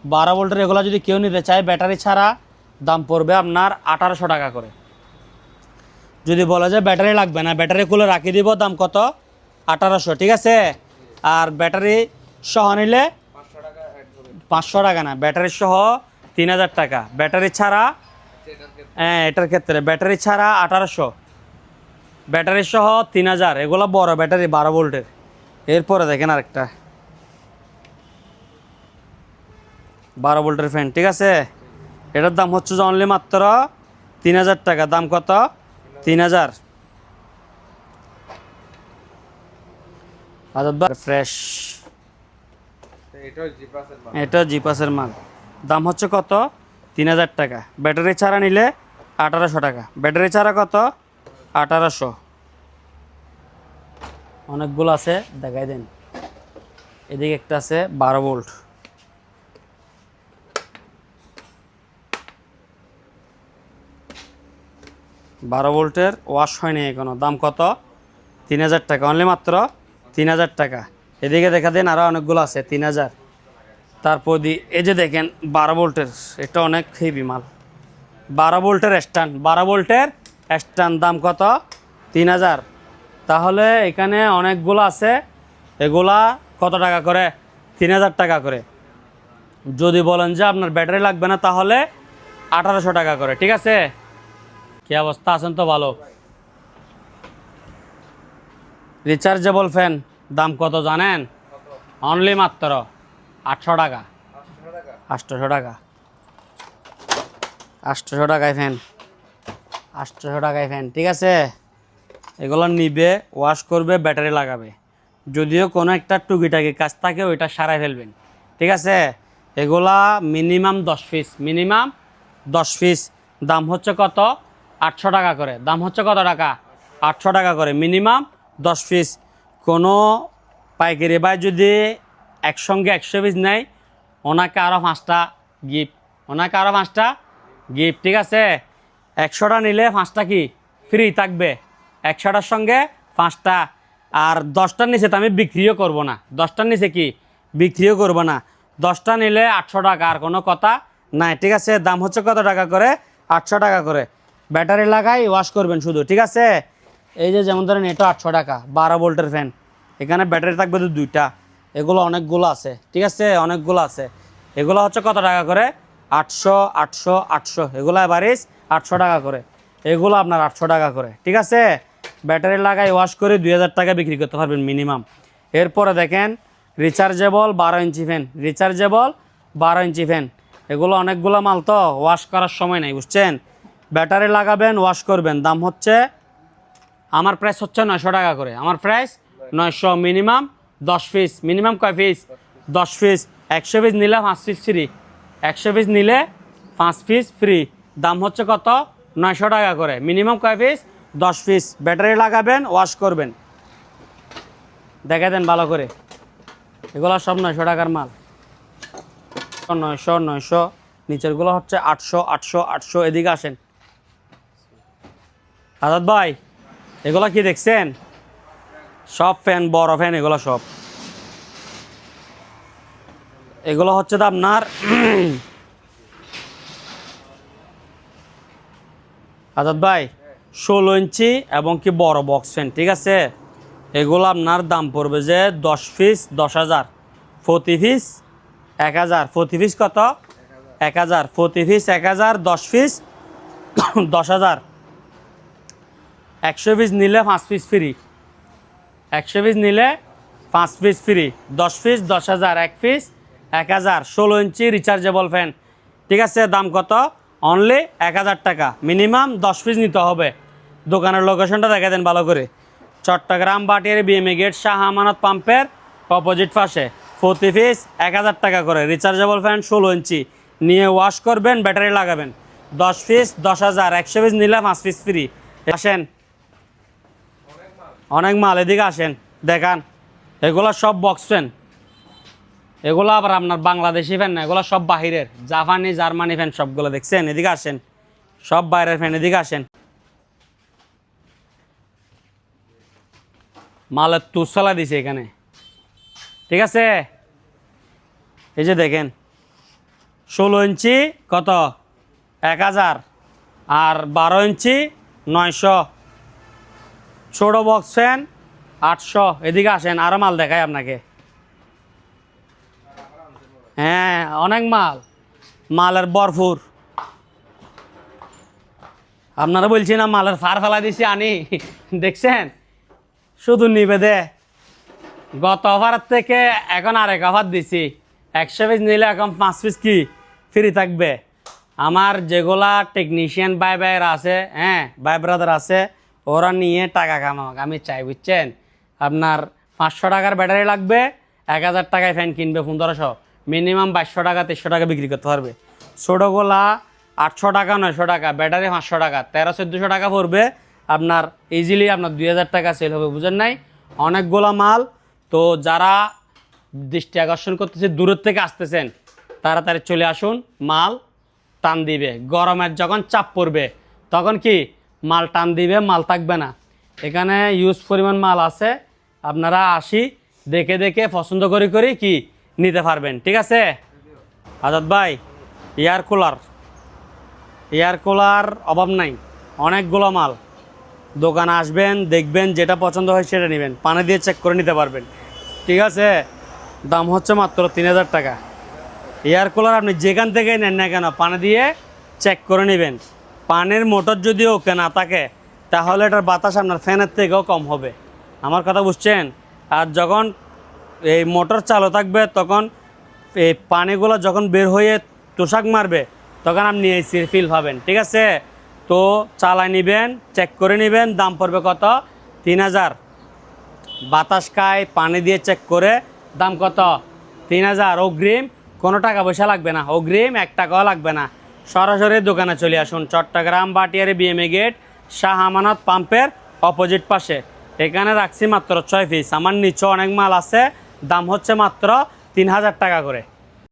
12 ভোল্টের এগুলা যদি কেউ নিতে চায় ব্যাটারি ছাড়া, দাম পড়বে আপনার 1800 টাকা করে। যদি বলে যে ব্যাটারি লাগবে না, ব্যাটারি খুলে রাখি দিব, দাম কত? 1800, ঠিক আছে? আর ব্যাটারি সহ নিলে 500 টাকা না, ব্যাটারি সহ 3000 টাকা, ব্যাটারি ছাড়া, হ্যাঁ এটার ক্ষেত্রে ব্যাটারি ছাড়া 1800, ব্যাটারি সহ 3000। এগুলো বড় ব্যাটারি 12 ভোল্টের। এরপরে দেখেন আরেকটা 12 ভোল্টের ফ্যান, ঠিক আছে? এটার দাম হচ্ছে যে অনলি মাত্র 3000 টাকা। দাম কত? 3000। ফ্রেশ, এটা জিপাসের মাল, দাম হচ্ছে কত? 3000 টাকা। ব্যাটারি ছাড়া নিলে 1800 টাকা, ব্যাটারি ছাড়া কত? 1800। অনেকগুলো আছে, দেখাই দেন। এদিকে একটা আছে 12 ভোল্ট, ওয়াশ হয়নি এখনো, দাম কত? 3000 টাকা, অনলি মাত্র 3000 টাকা। এদিকে দেখা দেন আরও অনেকগুলো আছে 3000। তারপর এই যে দেখেন 12 ভোল্টের, এটা অনেক হেভি মাল, 12 ভোল্টের স্ট্যান্ড, 12 ভোল্টের স্ট্যান্ড, দাম কত? 3000। তাহলে এখানে অনেকগুলো আছে, এগুলা কত টাকা করে? 3000 টাকা করে। যদি বলেন যে আপনার ব্যাটারি লাগবে না তাহলে 1800 টাকা করে, ঠিক আছে? কি অবস্থা, আছেন তো ভালো? রিচার্জেবল ফ্যান দাম কত জানেন? অনলি মাত্র 800 টাকা, 800 টাকা, 800 টাকায় ফ্যান, 800 টাকায় ফ্যান, ঠিক আছে? এগুলো নিবে, ওয়াশ করবে, ব্যাটারি লাগাবে। যদিও কোনো একটা টুকিটাকি কাজ থাকে ওইটা সারাই ফেলবেন, ঠিক আছে? এগুলা মিনিমাম 10 পিস, মিনিমাম 10 পিস, দাম হচ্ছে কত? 800 টাকা করে। দাম হচ্ছে কত টাকা? 800 টাকা করে, মিনিমাম 10 পিস। কোনো পাইকারি ভাই যদি একসঙ্গে 100 পিস নেয় ওনাকে আরও 5টা গিফট, ঠিক আছে? 100টা নিলে 5টা কি ফ্রি থাকবে, 100টার সঙ্গে 5টা। আর 10টার নিচে তো আমি বিক্রিও করব না, 10টার নিচে কি বিক্রিও করব না। 10টা নিলে 800 টাকা, আর কোনো কথা নাই, ঠিক আছে? দাম হচ্ছে কত টাকা করে? 800 টাকা করে। ব্যাটারি লাগাই ওয়াশ করবেন শুধু, ঠিক আছে? এই যে যেমন ধরেন এটা 800 টাকা, 12 ভোল্টের ফ্যান, এখানে ব্যাটারি থাকবে তো 2টা। এগুলো অনেকগুলো আছে, ঠিক আছে? অনেকগুলো আছে। এগুলো হচ্ছে কত টাকা করে? 800, 800, 800। এগুলো এভারেজ 800 টাকা করে, এগুলো আপনার 800 টাকা করে, ঠিক আছে? ব্যাটারি লাগাই ওয়াশ করে 2000 টাকা বিক্রি করতে পারবেন মিনিমাম। এরপরে দেখেন রিচার্জেবল 12 ইঞ্চি ফ্যান, এগুলো অনেকগুলো মাল তো ওয়াশ করার সময় নেই, বুঝছেন? ব্যাটারি লাগাবেন ওয়াশ করবেন, দাম হচ্ছে আমার প্রাইস হচ্ছে 900 টাকা করে, আমার প্রাইস 900। মিনিমাম 10 পিস, মিনিমাম কয় পিস? 10 পিস। 100 পিস নিলে 5 পিস ফ্রি, 100 পিস নিলে 5 পিস ফ্রি। দাম হচ্ছে কত? 900 টাকা করে। মিনিমাম কয় পিস? 10 পিস। ব্যাটারি লাগাবেন ওয়াশ করবেন, দেখা দেন ভালো করে। এগুলো সব 900 টাকার মাল, 900। নিচেরগুলো হচ্ছে 800, 800, 800। এদিকে আসেন আজাদ ভাই, এগুলো কি দেখছেন? সব ফ্যান, বড় ফ্যান, এগুলো সব। এগুলো হচ্ছে তো আপনার আজাদ ভাই 16 ইঞ্চি এবং কি বড় বক্স ফ্যান, ঠিক আছে? এগুলো আপনার দাম পড়বে যে 10 পিস 10,000, প্রতি পিস 1000, প্রতি পিস কত? 1000, প্রতি পিস 1000, 10 পিস 10,000। 100 পিস নিলে 5 পিস ফ্রি, 100 পিস নিলে 5 পিস ফ্রি। 10 piece 10,000, 1 piece 1000। 16 ইঞ্চি রিচার্জেবল ফ্যান, ঠিক আছে? দাম কত? অনলি 1000 টাকা। মিনিমাম 10 পিস নিতে হবে। দোকানের লোকেশনটা দেখা দেন ভালো করে। চট্টগ্রাম বাটিয়ারি বিএমএ গেট, শাহ আমানত পাম্পের অপোজিট পাশে। প্রতি পিস 1000 টাকা করে রিচার্জেবল ফ্যান 16 ইঞ্চি নিয়ে ওয়াশ করবেন, ব্যাটারি লাগাবেন। 10 পিস 10,000, 100 পিস নিলে 5 পিস ফ্রি। আসেন, অনেক মাল, এদিকে আসেন দেখান। এগুলো সব বক্স ফ্যান, এগুলো আবার আপনার বাংলাদেশি ফ্যান না, এগুলো সব বাহিরের, জাপানি জার্মানি ফ্যান সবগুলো, দেখছেন? এদিকে আসেন, সব বাইরের ফ্যান। এদিকে আসেন, মালের তুষ ফেলা দিছে এখানে, ঠিক আছে? এই যে দেখেন 16 ইঞ্চি কত? 1000, আর 12 ইঞ্চি 900। ছোট বক্স ফ্যান 800। এদিকে আসেন, আরও মাল দেখায় আপনাকে। হ্যাঁ, অনেক মাল, মালের ভরপুর। আপনারা বলছি না মালের ফার ফেলা দিছি আনি, দেখছেন? শুধু নিবে দে। গত অফারের থেকে এখন আরেক অফার দিছি, 100 পিস নিলে এখন 5 পিস কি ফ্রি থাকবে। আমার যেগুলা টেকনিশিয়ান ভাই ভাইয়েরা আছে, হ্যাঁ ভাই ব্রাদার আছে, ওরা নিয়ে টাকা কামাক আমি চাই, বুঝছেন? আপনার 500 টাকার ব্যাটারি লাগবে, 1000 টাকায় ফ্যান কিনবে 1500, মিনিমাম 2200 টাকা 2300 টাকা বিক্রি করতে পারবে। ছোটোগুলা 800 টাকা 900 টাকা, ব্যাটারি 500 টাকা, 1300-1400 টাকা পড়বে আপনার। ইজিলি আপনার 2000 টাকা সেল হবে, বুঝেন নাই? অনেকগুলা মাল। তো যারা দৃষ্টি আকর্ষণ করতেছে, দূরের থেকে আসতেছেন, তাড়াতাড়ি চলে আসুন, মাল টান দিবে। গরমের যখন চাপ পড়বে তখন কি মাল টান দিবে, মাল থাকবে না। এখানে ইউজ পরিমাণ মাল আছে, আপনারা আসি দেখে দেখে পছন্দ করে করে কি নিতে পারবেন, ঠিক আছে? আজাদ ভাই, এয়ার কুলার অভাব নাই, অনেকগুলো মাল। দোকানে আসবেন, দেখবেন, যেটা পছন্দ হয় সেটা নেবেন, পানি দিয়ে চেক করে নিতে পারবেন, ঠিক আছে? দাম হচ্ছে মাত্র 3000 টাকা। এয়ার কুলার আপনি যেখান থেকে নেন না কেন, পানি দিয়ে চেক করে নেবেন। পানির মোটর যদি ওকে না থাকে তাহলে এটার বাতাস আপনার ফ্যানের থেকেও কম হবে, আমার কথা বুঝছেন? আর যখন এই মোটর চালু থাকবে তখন এই পানিগুলো যখন বের হয়ে তোষাক মারবে তখন আপনি এসির ফিল পাবেন, ঠিক আছে? তো চালাই নেবেন, চেক করে নেবেন। দাম পড়বে কত? 3000। বাতাস খায়, পানি দিয়ে চেক করে দাম কত? 3000। অগ্রিম কোনো টাকা পয়সা লাগবে না, অগ্রিম 1 টাকাও লাগবে না। সরাসরি দোকানে চলে আসুন, চট্টগ্রাম বাটিয়ারি বিএমএ গেট, শাহ আমানত পাম্পের অপোজিট পাশে। এখানে রাখছি মাত্র 6 পিস। আমার নিচে অনেক মাল আছে, দাম হচ্ছে মাত্র 3000 টাকা করে।